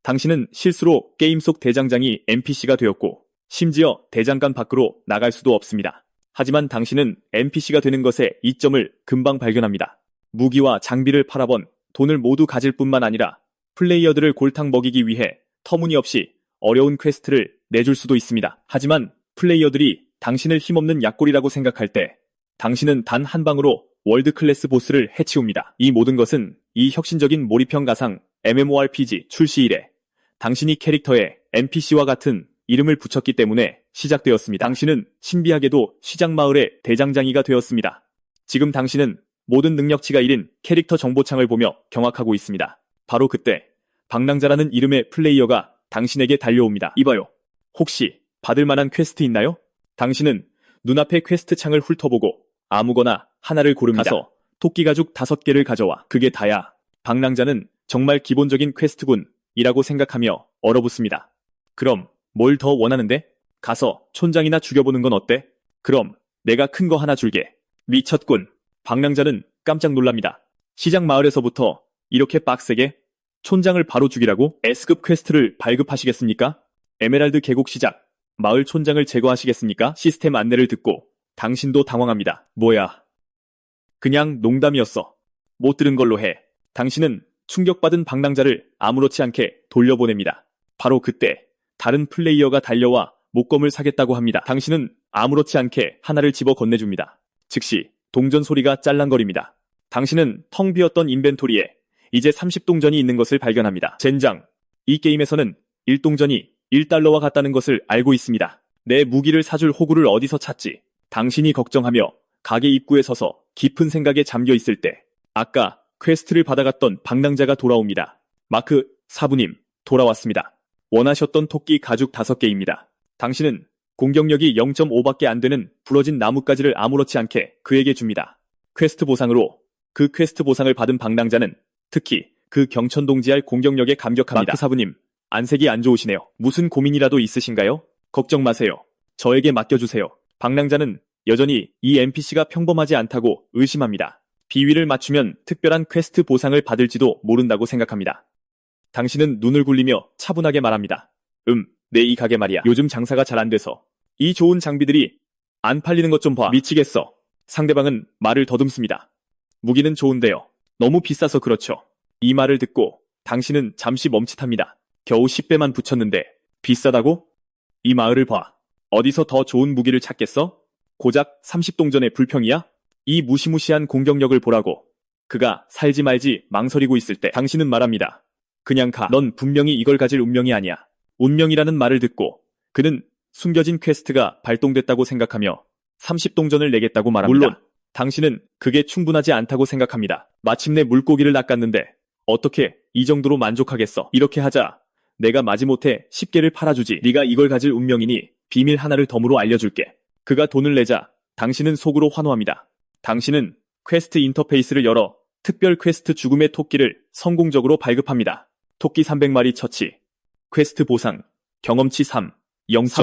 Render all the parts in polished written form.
당신은 실수로 게임 속 대장장이 NPC가 되었고 심지어 대장간 밖으로 나갈 수도 없습니다. 하지만 당신은 NPC가 되는 것의 이점을 금방 발견합니다. 무기와 장비를 팔아본 돈을 모두 가질 뿐만 아니라 플레이어들을 골탕 먹이기 위해 터무니없이 어려운 퀘스트를 내줄 수도 있습니다. 하지만 플레이어들이 당신을 힘없는 약골이라고 생각할 때 당신은 단 한 방으로 월드 클래스 보스를 해치웁니다. 이 모든 것은 이 혁신적인 몰입형 가상 MMORPG 출시 이래 당신이 캐릭터에 NPC와 같은 이름을 붙였기 때문에 시작되었습니다. 당신은 신비하게도 시장마을의 대장장이가 되었습니다. 지금 당신은 모든 능력치가 1인 캐릭터 정보창을 보며 경악하고 있습니다. 바로 그때 방랑자라는 이름의 플레이어가 당신에게 달려옵니다. 이봐요. 혹시 받을 만한 퀘스트 있나요? 당신은 눈앞의 퀘스트 창을 훑어보고 아무거나 하나를 고릅니다. 가서 토끼 가죽 5개를 가져와. 그게 다야. 방랑자는 정말 기본적인 퀘스트군 이라고 생각하며 얼어붙습니다. 그럼 뭘 더 원하는데? 가서 촌장이나 죽여보는 건 어때? 그럼 내가 큰 거 하나 줄게. 미쳤군. 방랑자는 깜짝 놀랍니다. 시장 마을에서부터 이렇게 빡세게? 촌장을 바로 죽이라고? S급 퀘스트를 발급하시겠습니까? 에메랄드 계곡 시작. 마을 촌장을 제거하시겠습니까? 시스템 안내를 듣고 당신도 당황합니다. 뭐야? 그냥 농담이었어. 못 들은 걸로 해. 당신은 충격받은 방랑자를 아무렇지 않게 돌려보냅니다. 바로 그때 다른 플레이어가 달려와 목검을 사겠다고 합니다. 당신은 아무렇지 않게 하나를 집어 건네줍니다. 즉시 동전 소리가 짤랑거립니다. 당신은 텅 비었던 인벤토리에 이제 30동전이 있는 것을 발견합니다. 젠장, 이 게임에서는 1동전이 1달러와 같다는 것을 알고 있습니다. 내 무기를 사줄 호구를 어디서 찾지? 당신이 걱정하며 가게 입구에 서서 깊은 생각에 잠겨 있을 때 아까 퀘스트를 받아갔던 방랑자가 돌아옵니다. 마크, 사부님, 돌아왔습니다. 원하셨던 토끼 가죽 5개입니다. 당신은 공격력이 0.5밖에 안 되는 부러진 나뭇가지를 아무렇지 않게 그에게 줍니다. 퀘스트 보상으로 그 퀘스트 보상을 받은 방랑자는 특히 그 경천동지할 공격력에 감격합니다. 마크 사부님, 안색이 안 좋으시네요. 무슨 고민이라도 있으신가요? 걱정 마세요. 저에게 맡겨주세요. 방랑자는 여전히 이 NPC가 평범하지 않다고 의심합니다. 비위를 맞추면 특별한 퀘스트 보상을 받을지도 모른다고 생각합니다. 당신은 눈을 굴리며 차분하게 말합니다. 내 이 가게 말이야. 요즘 장사가 잘 안 돼서 이 좋은 장비들이 안 팔리는 것 좀 봐. 미치겠어. 상대방은 말을 더듬습니다. 무기는 좋은데요. 너무 비싸서 그렇죠. 이 말을 듣고 당신은 잠시 멈칫합니다. 겨우 10배만 붙였는데 비싸다고? 이 마을을 봐. 어디서 더 좋은 무기를 찾겠어? 고작 30동전의 불평이야? 이 무시무시한 공격력을 보라고. 그가 살지 말지 망설이고 있을 때 당신은 말합니다. 그냥 가. 넌 분명히 이걸 가질 운명이 아니야. 운명이라는 말을 듣고 그는 숨겨진 퀘스트가 발동됐다고 생각하며 30동전을 내겠다고 말합니다. 물론 당신은 그게 충분하지 않다고 생각합니다. 마침내 물고기를 낚았는데 어떻게 이 정도로 만족하겠어? 이렇게 하자 내가 마지못해 10개를 팔아주지. 네가 이걸 가질 운명이니 비밀 하나를 덤으로 알려줄게. 그가 돈을 내자 당신은 속으로 환호합니다. 당신은 퀘스트 인터페이스를 열어 특별 퀘스트 죽음의 토끼를 성공적으로 발급합니다. 토끼 300마리 처치. 퀘스트 보상. 경험치 3.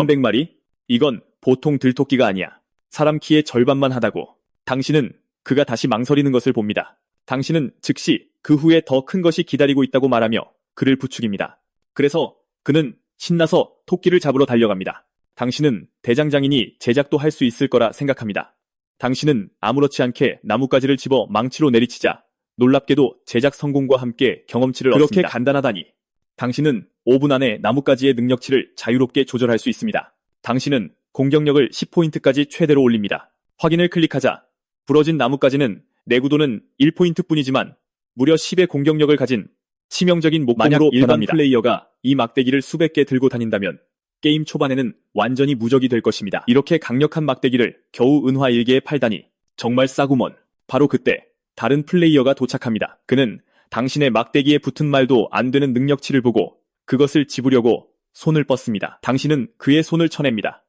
300마리? 이건 보통 들토끼가 아니야. 사람 키의 절반만 하다고. 당신은 그가 다시 망설이는 것을 봅니다. 당신은 즉시 그 후에 더 큰 것이 기다리고 있다고 말하며 그를 부추깁니다. 그래서 그는 신나서 토끼를 잡으러 달려갑니다. 당신은 대장장이니 제작도 할 수 있을 거라 생각합니다. 당신은 아무렇지 않게 나뭇가지를 집어 망치로 내리치자 놀랍게도 제작 성공과 함께 경험치를 얻습니다. 그렇게 간단하다니. 당신은 5분 안에 나뭇가지의 능력치를 자유롭게 조절할 수 있습니다. 당신은 공격력을 10포인트까지 최대로 올립니다. 확인을 클릭하자 부러진 나뭇가지는 내구도는 1포인트 뿐이지만 무려 10의 공격력을 가진 치명적인 목공으로 일반 플레이어가 이 막대기를 수백 개 들고 다닌다면 게임 초반에는 완전히 무적이 될 것입니다. 이렇게 강력한 막대기를 겨우 은화 1개에 팔다니 정말 싸구먼. 바로 그때 다른 플레이어가 도착합니다. 그는 당신의 막대기에 붙은 말도 안 되는 능력치를 보고 그것을 집으려고 손을 뻗습니다. 당신은 그의 손을 쳐냅니다.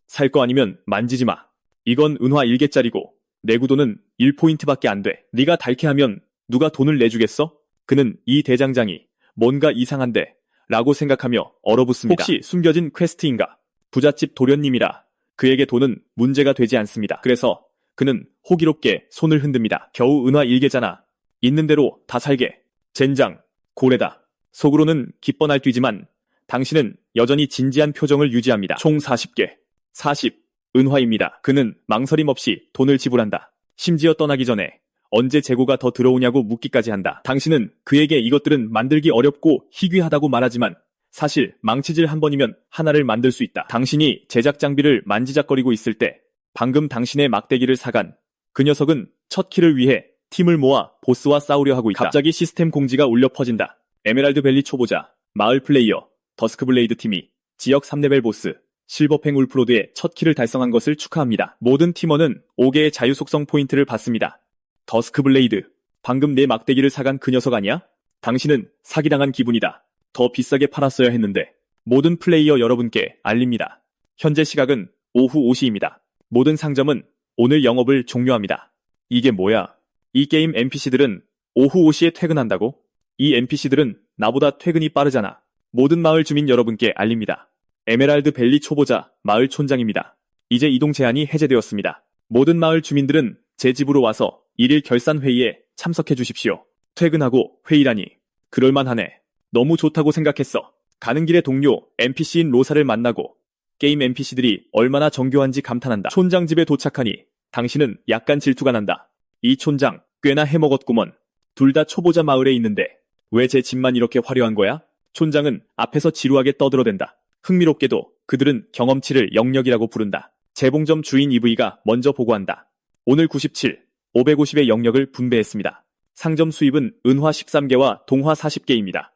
살 거 아니면 만지지 마. 이건 은화 1개짜리고 내구도는 1포인트밖에 안 돼. 네가 달케하면 누가 돈을 내주겠어? 그는 이 대장장이 뭔가 이상한데 라고 생각하며 얼어붙습니다. 혹시 숨겨진 퀘스트인가? 부잣집 도련님이라 그에게 돈은 문제가 되지 않습니다. 그래서 그는 호기롭게 손을 흔듭니다. 겨우 은화 1개잖아. 있는 대로 다 살게. 젠장, 고래다. 속으로는 기뻐 날뛰지만 당신은 여전히 진지한 표정을 유지합니다. 총 40개. 40. 은화입니다. 그는 망설임 없이 돈을 지불한다. 심지어 떠나기 전에 언제 재고가 더 들어오냐고 묻기까지 한다. 당신은 그에게 이것들은 만들기 어렵고 희귀하다고 말하지만 사실 망치질 한 번이면 하나를 만들 수 있다. 당신이 제작 장비를 만지작거리고 있을 때 방금 당신의 막대기를 사간 그 녀석은 첫 킬을 위해 팀을 모아 보스와 싸우려 하고 있다. 갑자기 시스템 공지가 울려 퍼진다. 에메랄드 밸리 초보자, 마을 플레이어, 더스크블레이드 팀이 지역 3레벨 보스, 실버팽 울프로드의 첫 킬을 달성한 것을 축하합니다. 모든 팀원은 5개의 자유 속성 포인트를 받습니다. 더스크블레이드, 방금 내 막대기를 사간 그 녀석 아니야? 당신은 사기당한 기분이다. 더 비싸게 팔았어야 했는데. 모든 플레이어 여러분께 알립니다. 현재 시각은 오후 5시입니다. 모든 상점은 오늘 영업을 종료합니다. 이게 뭐야? 이 게임 NPC들은 오후 5시에 퇴근한다고? 이 NPC들은 나보다 퇴근이 빠르잖아. 모든 마을 주민 여러분께 알립니다. 에메랄드 밸리 초보자 마을 촌장입니다. 이제 이동 제한이 해제되었습니다. 모든 마을 주민들은 제 집으로 와서 일일 결산 회의에 참석해 주십시오. 퇴근하고 회의라니. 그럴만하네. 너무 좋다고 생각했어. 가는 길에 동료 NPC인 로사를 만나고 게임 NPC들이 얼마나 정교한지 감탄한다. 촌장 집에 도착하니 당신은 약간 질투가 난다. 이 촌장 꽤나 해먹었구먼. 둘 다 초보자 마을에 있는데 왜 제 집만 이렇게 화려한 거야? 촌장은 앞에서 지루하게 떠들어댄다. 흥미롭게도 그들은 경험치를 영역이라고 부른다. 재봉점 주인 EV가 먼저 보고한다. 오늘 97, 550의 영역을 분배했습니다. 상점 수입은 은화 13개와 동화 40개입니다.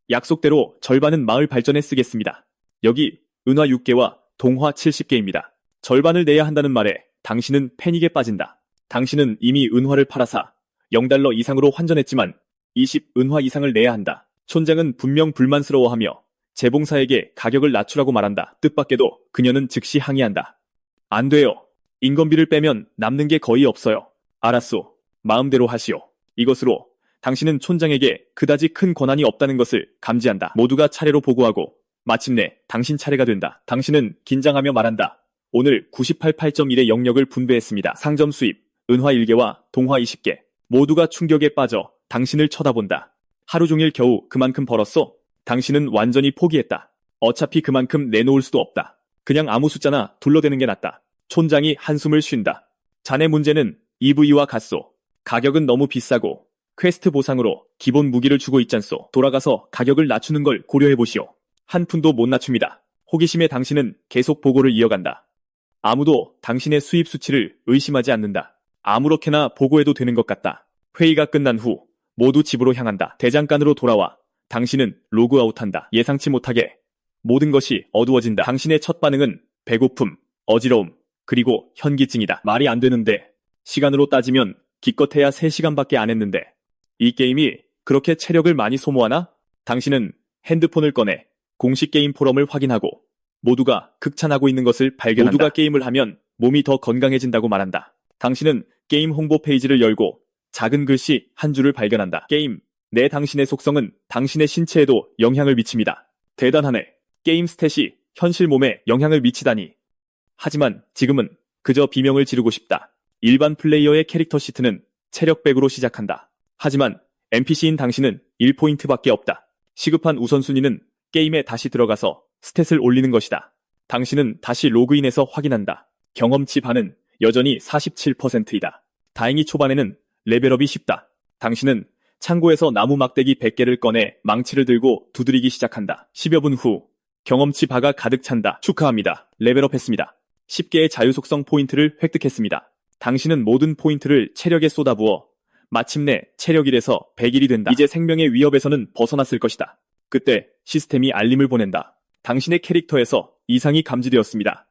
약속대로 절반은 마을 발전에 쓰겠습니다. 여기 은화 6개와 동화 70개입니다. 절반을 내야 한다는 말에 당신은 패닉에 빠진다. 당신은 이미 은화를 팔아사 0달러 이상으로 환전했지만 20은화 이상을 내야 한다. 촌장은 분명 불만스러워하며 재봉사에게 가격을 낮추라고 말한다. 뜻밖에도 그녀는 즉시 항의한다. 안 돼요. 인건비를 빼면 남는 게 거의 없어요. 알았소. 마음대로 하시오. 이것으로 당신은 촌장에게 그다지 큰 권한이 없다는 것을 감지한다. 모두가 차례로 보고하고 마침내 당신 차례가 된다. 당신은 긴장하며 말한다. 오늘 98.1의 영역을 분배했습니다. 상점 수입, 은화 1개와 동화 20개. 모두가 충격에 빠져 당신을 쳐다본다. 하루 종일 겨우 그만큼 벌었어? 당신은 완전히 포기했다. 어차피 그만큼 내놓을 수도 없다. 그냥 아무 숫자나 둘러대는 게 낫다. 촌장이 한숨을 쉰다. 자네 문제는 EV와 같소. 가격은 너무 비싸고 퀘스트 보상으로 기본 무기를 주고 있잖소. 돌아가서 가격을 낮추는 걸 고려해보시오. 한 푼도 못 낮춥니다. 호기심에 당신은 계속 보고를 이어간다. 아무도 당신의 수입 수치를 의심하지 않는다. 아무렇게나 보고해도 되는 것 같다. 회의가 끝난 후 모두 집으로 향한다. 대장간으로 돌아와 당신은 로그아웃한다. 예상치 못하게 모든 것이 어두워진다. 당신의 첫 반응은 배고픔, 어지러움, 그리고 현기증이다. 말이 안 되는데 시간으로 따지면 기껏해야 3시간밖에 안 했는데 이 게임이 그렇게 체력을 많이 소모하나? 당신은 핸드폰을 꺼내 공식 게임 포럼을 확인하고 모두가 극찬하고 있는 것을 발견한다. 모두가 게임을 하면 몸이 더 건강해진다고 말한다. 당신은 게임 홍보 페이지를 열고 작은 글씨 한 줄을 발견한다. 게임, 내 당신의 속성은 당신의 신체에도 영향을 미칩니다. 대단하네. 게임 스탯이 현실 몸에 영향을 미치다니. 하지만 지금은 그저 비명을 지르고 싶다. 일반 플레이어의 캐릭터 시트는 체력 100으로 시작한다. 하지만 NPC인 당신은 1포인트밖에 없다. 시급한 우선순위는 게임에 다시 들어가서 스탯을 올리는 것이다. 당신은 다시 로그인해서 확인한다. 경험치 반은 여전히 47%이다. 다행히 초반에는 레벨업이 쉽다. 당신은 창고에서 나무 막대기 100개를 꺼내 망치를 들고 두드리기 시작한다. 10여 분 후 경험치 바가 가득 찬다. 축하합니다. 레벨업했습니다. 10개의 자유속성 포인트를 획득했습니다. 당신은 모든 포인트를 체력에 쏟아부어 마침내 체력 1에서 100일이 된다. 이제 생명의 위협에서는 벗어났을 것이다. 그때 시스템이 알림을 보낸다. 당신의 캐릭터에서 이상이 감지되었습니다.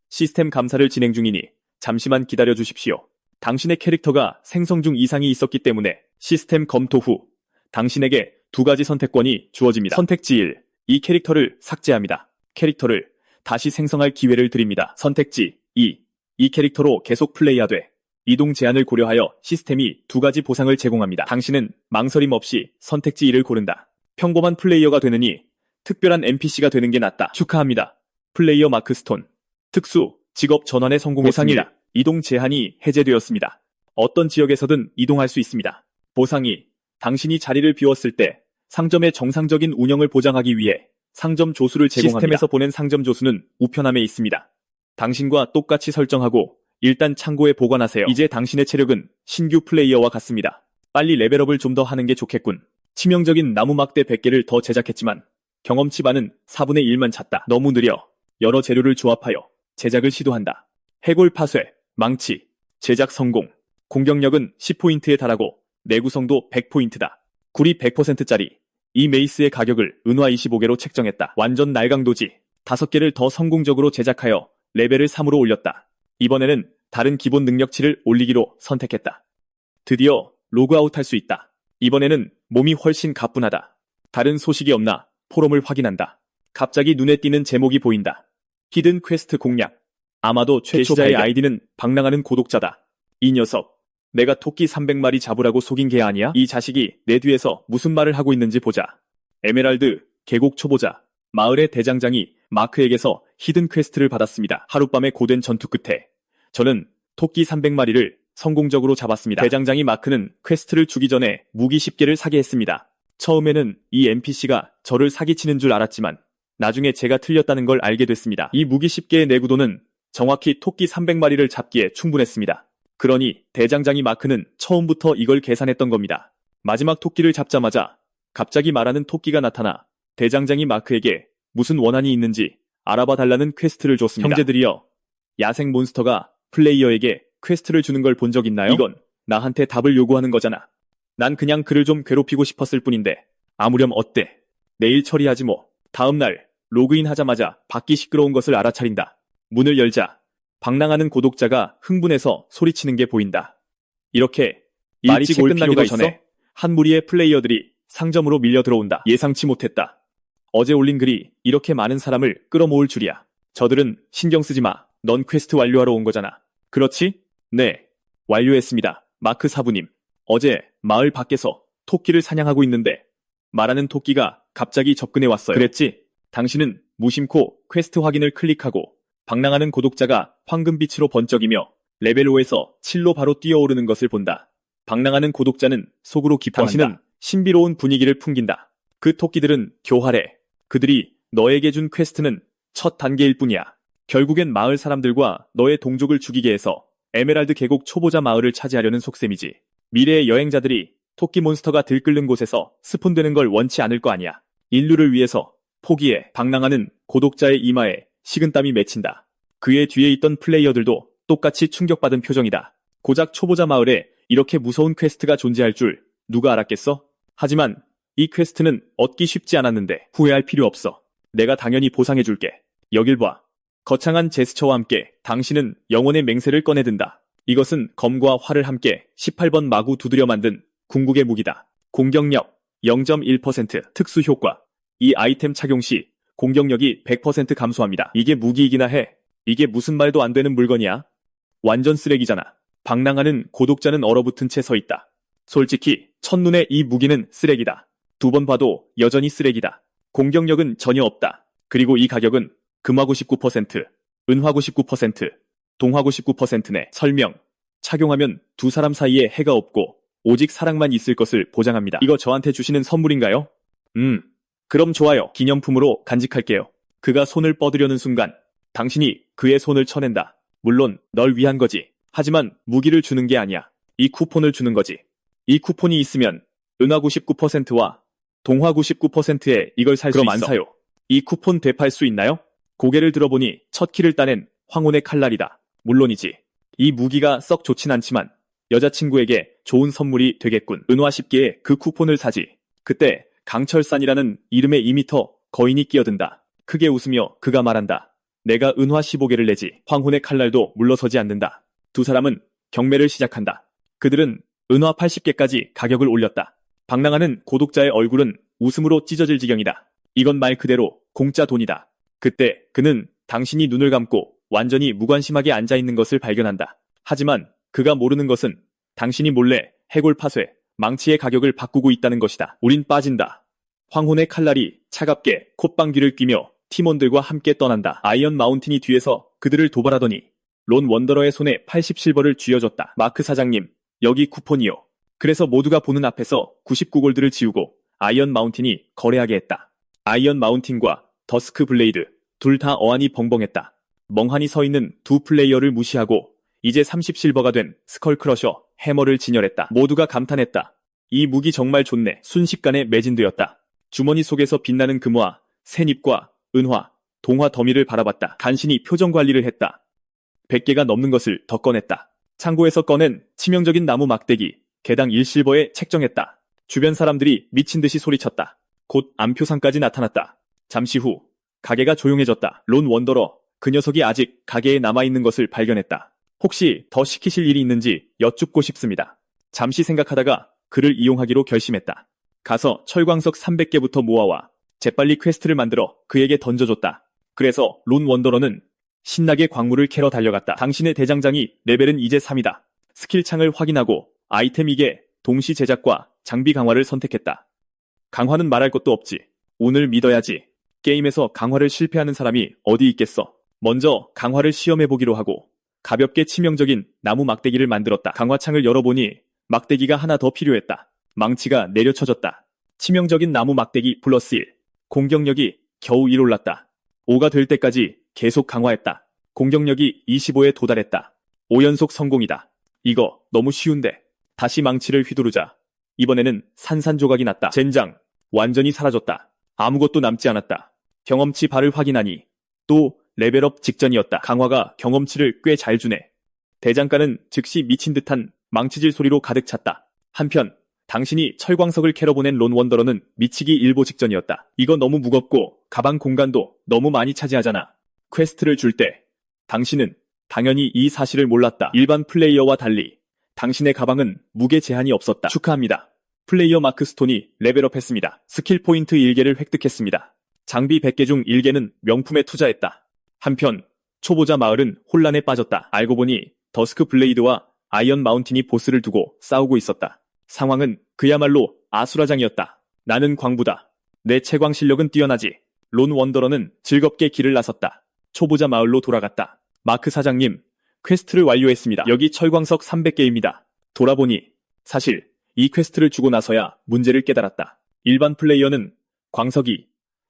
시스템 감사를 진행 중이니 잠시만 기다려 주십시오. 당신의 캐릭터가 생성 중 이상이 있었기 때문에 시스템 검토 후 당신에게 2가지 선택권이 주어집니다. 선택지 1. 이 캐릭터를 삭제합니다. 캐릭터를 다시 생성할 기회를 드립니다. 선택지 2. 이 캐릭터로 계속 플레이하되 이동 제한을 고려하여 시스템이 2가지 보상을 제공합니다. 당신은 망설임 없이 선택지 1을 고른다. 평범한 플레이어가 되느니 특별한 NPC가 되는 게 낫다. 축하합니다. 플레이어 마크스톤. 특수 직업 전환에 성공했습니다. 보상 1. 이동 제한이 해제되었습니다. 어떤 지역에서든 이동할 수 있습니다. 보상 2. 당신이 자리를 비웠을 때 상점의 정상적인 운영을 보장하기 위해 상점 조수를 제공합니다. 시스템에서 보낸 상점 조수는 우편함에 있습니다. 당신과 똑같이 설정하고 일단 창고에 보관하세요. 이제 당신의 체력은 신규 플레이어와 같습니다. 빨리 레벨업을 좀 더 하는 게 좋겠군. 치명적인 나무 막대 100개를 더 제작했지만 경험치 반은 4분의 1만 찼다. 너무 느려. 여러 재료를 조합하여 제작을 시도한다. 해골 파쇄, 망치, 제작 성공. 공격력은 10포인트에 달하고 내구성도 100포인트다. 구리 100%짜리. 이 메이스의 가격을 은화 25개로 책정했다. 완전 날강도지. 5개를 더 성공적으로 제작하여 레벨을 3으로 올렸다. 이번에는 다른 기본 능력치를 올리기로 선택했다. 드디어 로그아웃할 수 있다. 이번에는 몸이 훨씬 가뿐하다. 다른 소식이 없나 포럼을 확인한다. 갑자기 눈에 띄는 제목이 보인다. 히든 퀘스트 공략. 아마도 최초자의 아이디는 방랑하는 고독자다. 이 녀석. 내가 토끼 300마리 잡으라고 속인 개 아니야? 이 자식이 내 뒤에서 무슨 말을 하고 있는지 보자. 에메랄드, 계곡 초보자. 마을의 대장장이 마크에게서 히든 퀘스트를 받았습니다. 하룻밤의 고된 전투 끝에 저는 토끼 300마리를 성공적으로 잡았습니다. 대장장이 마크는 퀘스트를 주기 전에 무기 10개를 사게 했습니다. 처음에는 이 NPC가 저를 사기치는 줄 알았지만 나중에 제가 틀렸다는 걸 알게 됐습니다. 이 무기 10개의 내구도는 정확히 토끼 300마리를 잡기에 충분했습니다. 그러니 대장장이 마크는 처음부터 이걸 계산했던 겁니다. 마지막 토끼를 잡자마자 갑자기 말하는 토끼가 나타나 대장장이 마크에게 무슨 원한이 있는지 알아봐 달라는 퀘스트를 줬습니다. 형제들이여, 야생 몬스터가 플레이어에게 퀘스트를 주는 걸 본 적 있나요? 이건 나한테 답을 요구하는 거잖아. 난 그냥 그를 좀 괴롭히고 싶었을 뿐인데 아무렴 어때? 내일 처리하지 뭐. 다음날 로그인 하자마자 밖이 시끄러운 것을 알아차린다. 문을 열자 방랑하는 고독자가 흥분해서 소리치는 게 보인다. 이렇게 일찍 올 필요가 전에 한 무리의 플레이어들이 상점으로 밀려 들어온다. 예상치 못했다. 어제 올린 글이 이렇게 많은 사람을 끌어모을 줄이야. 저들은 신경 쓰지 마. 넌 퀘스트 완료하러 온 거잖아. 그렇지? 네. 완료했습니다. 마크 사부님. 어제 마을 밖에서 토끼를 사냥하고 있는데 말하는 토끼가 갑자기 접근해 왔어요. 그랬지? 당신은 무심코 퀘스트 확인을 클릭하고 방랑하는 고독자가 황금빛으로 번쩍이며 레벨 5에서 7로 바로 뛰어오르는 것을 본다. 방랑하는 고독자는 속으로 기뻐한다. 당신은 신비로운 분위기를 풍긴다. 그 토끼들은 교활해. 그들이 너에게 준 퀘스트는 첫 단계일 뿐이야. 결국엔 마을 사람들과 너의 동족을 죽이게 해서 에메랄드 계곡 초보자 마을을 차지하려는 속셈이지. 미래의 여행자들이 토끼 몬스터가 들끓는 곳에서 스폰되는 걸 원치 않을 거 아니야. 인류를 위해서 포기해. 방랑하는 고독자의 이마에 식은땀이 맺힌다. 그의 뒤에 있던 플레이어들도 똑같이 충격받은 표정이다. 고작 초보자 마을에 이렇게 무서운 퀘스트가 존재할 줄 누가 알았겠어? 하지만 이 퀘스트는 얻기 쉽지 않았는데 후회할 필요 없어. 내가 당연히 보상해줄게. 여길 봐. 거창한 제스처와 함께 당신은 영혼의 맹세를 꺼내든다. 이것은 검과 활을 함께 18번 마구 두드려 만든 궁극의 무기다. 공격력 0.1% 특수 효과. 이 아이템 착용 시 공격력이 100% 감소합니다. 이게 무기이기나 해. 이게 무슨 말도 안 되는 물건이야? 완전 쓰레기잖아. 방랑하는 고독자는 얼어붙은 채 서 있다. 솔직히 첫눈에 이 무기는 쓰레기다. 두 번 봐도 여전히 쓰레기다. 공격력은 전혀 없다. 그리고 이 가격은 금화 99%, 은화 99%, 동화 99%네. 설명. 착용하면 두 사람 사이에 해가 없고 오직 사랑만 있을 것을 보장합니다. 이거 저한테 주시는 선물인가요? 그럼 좋아요. 기념품으로 간직할게요. 그가 손을 뻗으려는 순간 당신이 그의 손을 쳐낸다. 물론 널 위한 거지. 하지만 무기를 주는 게 아니야. 이 쿠폰을 주는 거지. 이 쿠폰이 있으면 은화 99%와 동화 99%에 이걸 살 수 있어. 그럼 안 사요. 이 쿠폰 되팔 수 있나요? 고개를 들어보니 첫 키를 따낸 황혼의 칼날이다. 물론이지. 이 무기가 썩 좋진 않지만 여자친구에게 좋은 선물이 되겠군. 은화 10개에 그 쿠폰을 사지. 그때 강철산이라는 이름의 2m 거인이 끼어든다. 크게 웃으며 그가 말한다. 내가 은화 15개를 내지. 황혼의 칼날도 물러서지 않는다. 두 사람은 경매를 시작한다. 그들은 은화 80개까지 가격을 올렸다. 방랑하는 고독자의 얼굴은 웃음으로 찢어질 지경이다. 이건 말 그대로 공짜 돈이다. 그때 그는 당신이 눈을 감고 완전히 무관심하게 앉아있는 것을 발견한다. 하지만 그가 모르는 것은 당신이 몰래 해골 파쇄, 망치의 가격을 바꾸고 있다는 것이다. 우린 빠진다. 황혼의 칼날이 차갑게 콧방귀를 뀌며 팀원들과 함께 떠난다. 아이언 마운틴이 뒤에서 그들을 도발하더니 론 원더러의 손에 80실버를 쥐어줬다. 마크 사장님, 여기 쿠폰이요. 그래서 모두가 보는 앞에서 99골드를 지우고 아이언 마운틴이 거래하게 했다. 아이언 마운틴과 더스크 블레이드 둘 다 어안이 벙벙했다. 멍하니 서 있는 두 플레이어를 무시하고 이제 30실버가 된 스컬크러셔 해머를 진열했다. 모두가 감탄했다. 이 무기 정말 좋네. 순식간에 매진되었다. 주머니 속에서 빛나는 금화, 새잎과 은화, 동화 더미를 바라봤다. 간신히 표정 관리를 했다. 100개가 넘는 것을 더 꺼냈다. 창고에서 꺼낸 치명적인 나무 막대기, 개당 1실버에 책정했다. 주변 사람들이 미친 듯이 소리쳤다. 곧 암표상까지 나타났다. 잠시 후 가게가 조용해졌다. 론 원더러, 그 녀석이 아직 가게에 남아있는 것을 발견했다. 혹시 더 시키실 일이 있는지 여쭙고 싶습니다. 잠시 생각하다가 그를 이용하기로 결심했다. 가서 철광석 300개부터 모아와 재빨리 퀘스트를 만들어 그에게 던져줬다. 그래서 론 원더러는 신나게 광물을 캐러 달려갔다. 당신의 대장장이 레벨은 이제 3이다. 스킬창을 확인하고 아이템 2개, 동시 제작과 장비 강화를 선택했다. 강화는 말할 것도 없지. 운을 믿어야지. 게임에서 강화를 실패하는 사람이 어디 있겠어. 먼저 강화를 시험해보기로 하고 가볍게 치명적인 나무 막대기를 만들었다. 강화창을 열어보니 막대기가 하나 더 필요했다. 망치가 내려쳐졌다. 치명적인 나무 막대기 플러스 1. 공격력이 겨우 1 올랐다. 5가 될 때까지 계속 강화했다. 공격력이 25에 도달했다. 5연속 성공이다. 이거 너무 쉬운데. 다시 망치를 휘두르자 이번에는 산산조각이 났다. 젠장, 완전히 사라졌다. 아무것도 남지 않았다. 경험치 바를 확인하니 또 레벨업 직전이었다. 강화가 경험치를 꽤 잘 주네. 대장간은 즉시 미친 듯한 망치질 소리로 가득 찼다. 한편 당신이 철광석을 캐러 보낸 론 원더러는 미치기 일보 직전이었다. 이거 너무 무겁고 가방 공간도 너무 많이 차지하잖아. 퀘스트를 줄 때 당신은 당연히 이 사실을 몰랐다. 일반 플레이어와 달리 당신의 가방은 무게 제한이 없었다. 축하합니다. 플레이어 마크 스톤이 레벨업했습니다. 스킬 포인트 1개를 획득했습니다. 장비 100개 중 1개는 명품에 투자했다. 한편 초보자 마을은 혼란에 빠졌다. 알고 보니 더스크 블레이드와 아이언 마운틴이 보스를 두고 싸우고 있었다. 상황은 그야말로 아수라장이었다. 나는 광부다. 내 채광 실력은 뛰어나지. 론 원더러는 즐겁게 길을 나섰다. 초보자 마을로 돌아갔다. 마크 사장님, 퀘스트를 완료했습니다. 여기 철광석 300개입니다. 돌아보니 사실 이 퀘스트를 주고 나서야 문제를 깨달았다. 일반 플레이어는 광석이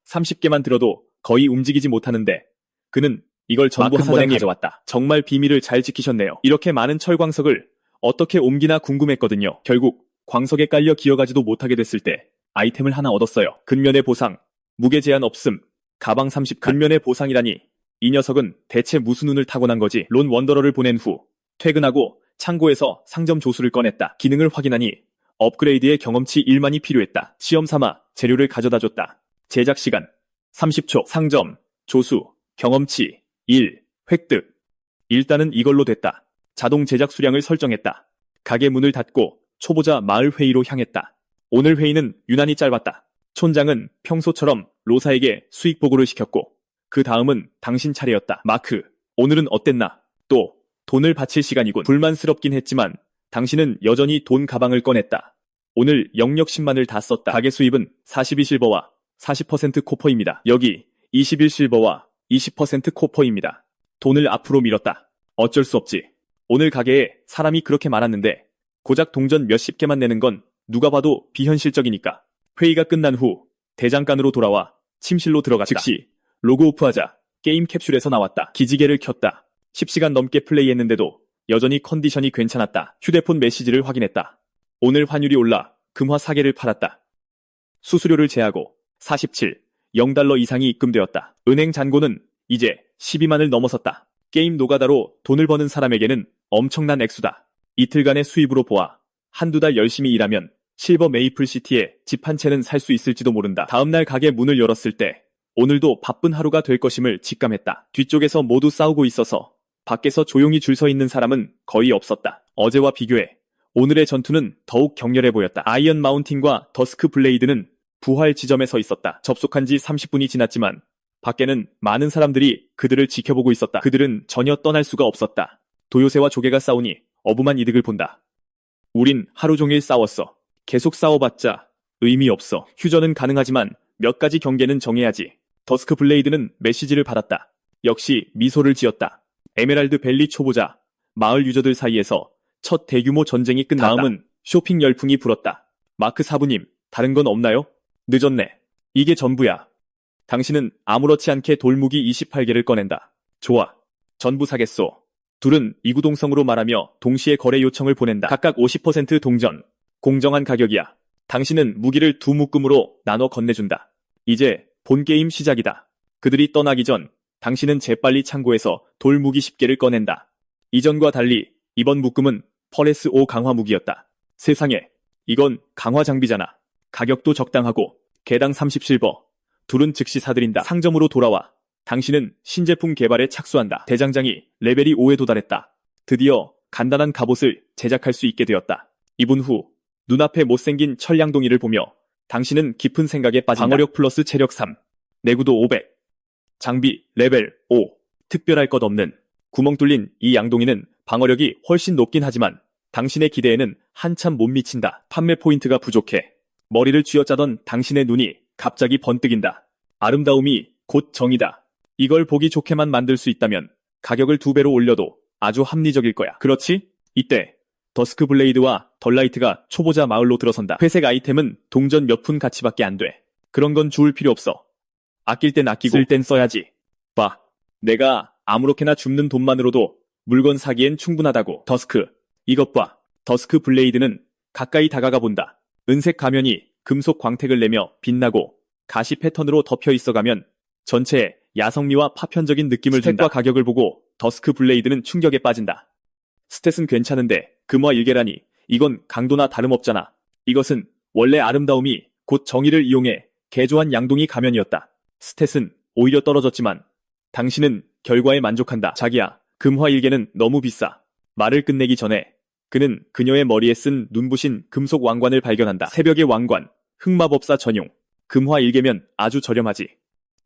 30개만 들어도 거의 움직이지 못하는데 그는 이걸 전부 한 번에 가져왔다. 정말 비밀을 잘 지키셨네요. 이렇게 많은 철광석을 어떻게 옮기나 궁금했거든요. 결국 광석에 깔려 기어가지도 못하게 됐을 때 아이템을 하나 얻었어요. 근면의 보상, 무게 제한 없음, 가방 30칸. 근면의 보상이라니 이 녀석은 대체 무슨 운을 타고난 거지. 론 원더러를 보낸 후 퇴근하고 창고에서 상점 조수를 꺼냈다. 기능을 확인하니 업그레이드의 경험치 1만이 필요했다. 시험 삼아 재료를 가져다 줬다. 제작 시간 30초. 상점, 조수, 경험치 1, 획득. 일단은 이걸로 됐다. 자동 제작 수량을 설정했다. 가게 문을 닫고 초보자 마을 회의로 향했다. 오늘 회의는 유난히 짧았다. 촌장은 평소처럼 로사에게 수익 보고를 시켰고 그 다음은 당신 차례였다. 마크, 오늘은 어땠나? 또 돈을 바칠 시간이군. 불만스럽긴 했지만 당신은 여전히 돈 가방을 꺼냈다. 오늘 영역 10만을 다 썼다. 가게 수입은 42실버와 40% 코퍼입니다. 여기 21실버와 20% 코퍼입니다. 돈을 앞으로 밀었다. 어쩔 수 없지. 오늘 가게에 사람이 그렇게 많았는데 고작 동전 몇십 개만 내는 건 누가 봐도 비현실적이니까. 회의가 끝난 후 대장간으로 돌아와 침실로 들어갔다. 즉시 로그오프하자 게임 캡슐에서 나왔다. 기지개를 켰다. 10시간 넘게 플레이했는데도 여전히 컨디션이 괜찮았다. 휴대폰 메시지를 확인했다. 오늘 환율이 올라 금화 4개를 팔았다. 수수료를 제하고 47, 0달러 이상이 입금되었다. 은행 잔고는 이제 12만을 넘어섰다. 게임 노가다로 돈을 버는 사람에게는 엄청난 액수다. 이틀간의 수입으로 보아 한두 달 열심히 일하면 실버 메이플시티에 집 한 채는 살 수 있을지도 모른다. 다음날 가게 문을 열었을 때 오늘도 바쁜 하루가 될 것임을 직감했다. 뒤쪽에서 모두 싸우고 있어서 밖에서 조용히 줄 서 있는 사람은 거의 없었다. 어제와 비교해 오늘의 전투는 더욱 격렬해 보였다. 아이언 마운틴과 더스크 블레이드는 부활 지점에 서 있었다. 접속한 지 30분이 지났지만 밖에는 많은 사람들이 그들을 지켜보고 있었다. 그들은 전혀 떠날 수가 없었다. 도요새와 조개가 싸우니 어부만 이득을 본다. 우린 하루 종일 싸웠어. 계속 싸워봤자 의미 없어. 휴전은 가능하지만 몇 가지 경계는 정해야지. 더스크 블레이드는 메시지를 받았다. 역시 미소를 지었다. 에메랄드 밸리 초보자, 마을 유저들 사이에서 첫 대규모 전쟁이 끝났다. 다음은 쇼핑 열풍이 불었다. 마크 사부님, 다른 건 없나요? 늦었네. 이게 전부야. 당신은 아무렇지 않게 돌무기 28개를 꺼낸다. 좋아. 전부 사겠소. 둘은 이구동성으로 말하며 동시에 거래 요청을 보낸다. 각각 50% 동전. 공정한 가격이야. 당신은 무기를 두 묶음으로 나눠 건네준다. 이제 본 게임 시작이다. 그들이 떠나기 전 당신은 재빨리 창고에서 돌무기 10개를 꺼낸다. 이전과 달리 이번 묶음은 펄레스 5 강화 무기였다. 세상에, 이건 강화 장비잖아. 가격도 적당하고 개당 30실버. 둘은 즉시 사들인다. 상점으로 돌아와. 당신은 신제품 개발에 착수한다. 대장장이 레벨이 5에 도달했다. 드디어 간단한 갑옷을 제작할 수 있게 되었다. 2분 후 눈앞에 못생긴 철양동이를 보며 당신은 깊은 생각에 빠진다. 방어력 플러스 체력 3. 내구도 500. 장비 레벨 5. 특별할 것 없는. 구멍 뚫린 이 양동이는 방어력이 훨씬 높긴 하지만 당신의 기대에는 한참 못 미친다. 판매 포인트가 부족해. 머리를 쥐어짜던 당신의 눈이 갑자기 번뜩인다. 아름다움이 곧 정이다. 이걸 보기 좋게만 만들 수 있다면 가격을 2배로 올려도 아주 합리적일 거야. 그렇지? 이때 더스크 블레이드와 덜라이트가 초보자 마을로 들어선다. 회색 아이템은 동전 몇 푼 가치밖에 안 돼. 그런 건 주울 필요 없어. 아낄 땐 아끼고 쓸 땐 써야지. 봐. 내가 아무렇게나 줍는 돈만으로도 물건 사기엔 충분하다고. 더스크. 이것 봐. 더스크 블레이드는 가까이 다가가 본다. 은색 가면이 금속 광택을 내며 빛나고 가시 패턴으로 덮여 있어가면 전체에 야성미와 파편적인 느낌을 준다. 스탯과 가격을 보고 더스크 블레이드는 충격에 빠진다. 스탯은 괜찮은데 금화 일개라니 이건 강도나 다름없잖아. 이것은 원래 아름다움이 곧 정의를 이용해 개조한 양동이 가면이었다. 스탯은 오히려 떨어졌지만 당신은 결과에 만족한다. 자기야, 금화 일개는 너무 비싸. 말을 끝내기 전에 그는 그녀의 머리에 쓴 눈부신 금속 왕관을 발견한다. 새벽의 왕관, 흑마법사 전용. 금화 일개면 아주 저렴하지.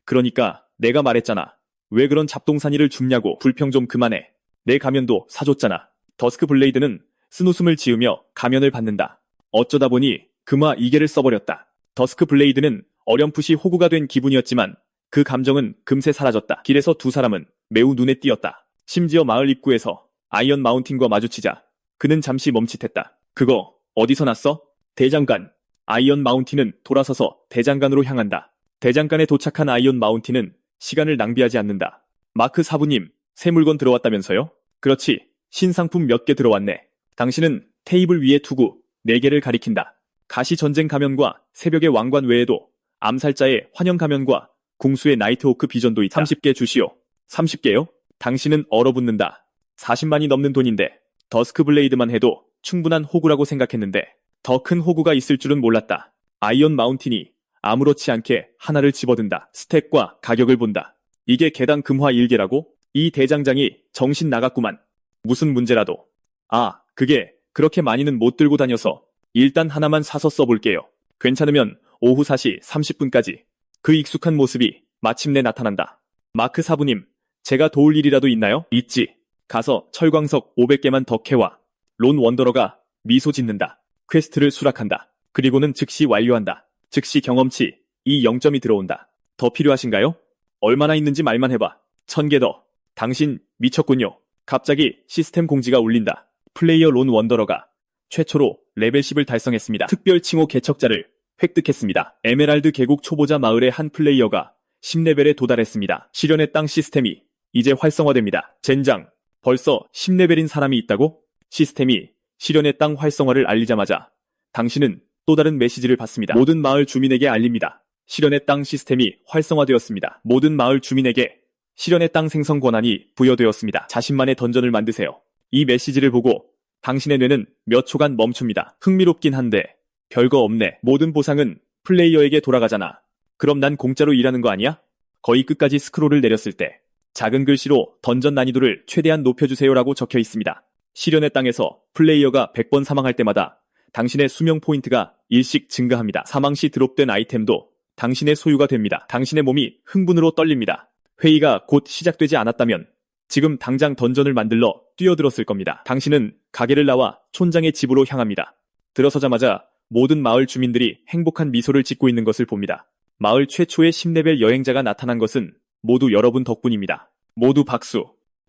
그러니까 내가 말했잖아. 왜 그런 잡동사니를 줍냐고. 불평 좀 그만해. 내 가면도 사줬잖아. 더스크 블레이드는 쓴웃음을 지으며 가면을 받는다. 어쩌다 보니 금화 2개를 써버렸다. 더스크 블레이드는 어렴풋이 호구가 된 기분이었지만 그 감정은 금세 사라졌다. 길에서 두 사람은 매우 눈에 띄었다. 심지어 마을 입구에서 아이언 마운틴과 마주치자 그는 잠시 멈칫했다. 그거 어디서 났어? 대장간. 아이언 마운틴은 돌아서서 대장간으로 향한다. 대장간에 도착한 아이언 마운틴은 시간을 낭비하지 않는다. 마크 사부님, 새 물건 들어왔다면서요? 그렇지. 신상품 몇 개 들어왔네. 당신은 테이블 위에 두고 4개를 가리킨다. 가시 전쟁 가면과 새벽의 왕관 외에도 암살자의 환영 가면과 궁수의 나이트호크 비전도 있다. 30개 주시오. 30개요? 당신은 얼어붙는다. 40만이 넘는 돈인데 더스크 블레이드만 해도 충분한 호구라고 생각했는데 더 큰 호구가 있을 줄은 몰랐다. 아이언 마운틴이 아무렇지 않게 하나를 집어든다. 스택과 가격을 본다. 이게 개당 금화 1개라고? 이 대장장이 정신 나갔구만. 무슨 문제라도. 아, 그게 그렇게 많이는 못 들고 다녀서 일단 하나만 사서 써볼게요. 괜찮으면 오후 4시 30분까지. 그 익숙한 모습이 마침내 나타난다. 마크 사부님, 제가 도울 일이라도 있나요? 있지. 가서 철광석 500개만 더 캐와. 론 원더러가 미소 짓는다. 퀘스트를 수락한다. 그리고는 즉시 완료한다. 즉시 경험치 이 0점이 들어온다. 더 필요하신가요? 얼마나 있는지 말만 해봐. 1000개 더. 당신 미쳤군요. 갑자기 시스템 공지가 울린다. 플레이어 론 원더러가 최초로 레벨 10을 달성했습니다. 특별 칭호 개척자를 획득했습니다. 에메랄드 계곡 초보자 마을의 한 플레이어가 10레벨에 도달했습니다. 실현의 땅 시스템이 이제 활성화됩니다. 젠장, 벌써 10레벨인 사람이 있다고? 시스템이 실현의 땅 활성화를 알리자마자 당신은 또 다른 메시지를 받습니다. 모든 마을 주민에게 알립니다. 실현의 땅 시스템이 활성화되었습니다. 모든 마을 주민에게 실현의 땅 생성 권한이 부여되었습니다. 자신만의 던전을 만드세요. 이 메시지를 보고 당신의 뇌는 몇 초간 멈춥니다. 흥미롭긴 한데 별거 없네. 모든 보상은 플레이어에게 돌아가잖아. 그럼 난 공짜로 일하는 거 아니야? 거의 끝까지 스크롤을 내렸을 때 작은 글씨로 던전 난이도를 최대한 높여주세요라고 적혀 있습니다. 실현의 땅에서 플레이어가 100번 사망할 때마다 당신의 수명 포인트가 1씩 증가합니다. 사망 시 드롭된 아이템도 당신의 소유가 됩니다. 당신의 몸이 흥분으로 떨립니다. 회의가 곧 시작되지 않았다면 지금 당장 던전을 만들러 뛰어들었을 겁니다. 당신은 가게를 나와 촌장의 집으로 향합니다. 들어서자마자 모든 마을 주민들이 행복한 미소를 짓고 있는 것을 봅니다. 마을 최초의 10레벨 여행자가 나타난 것은 모두 여러분 덕분입니다. 모두 박수.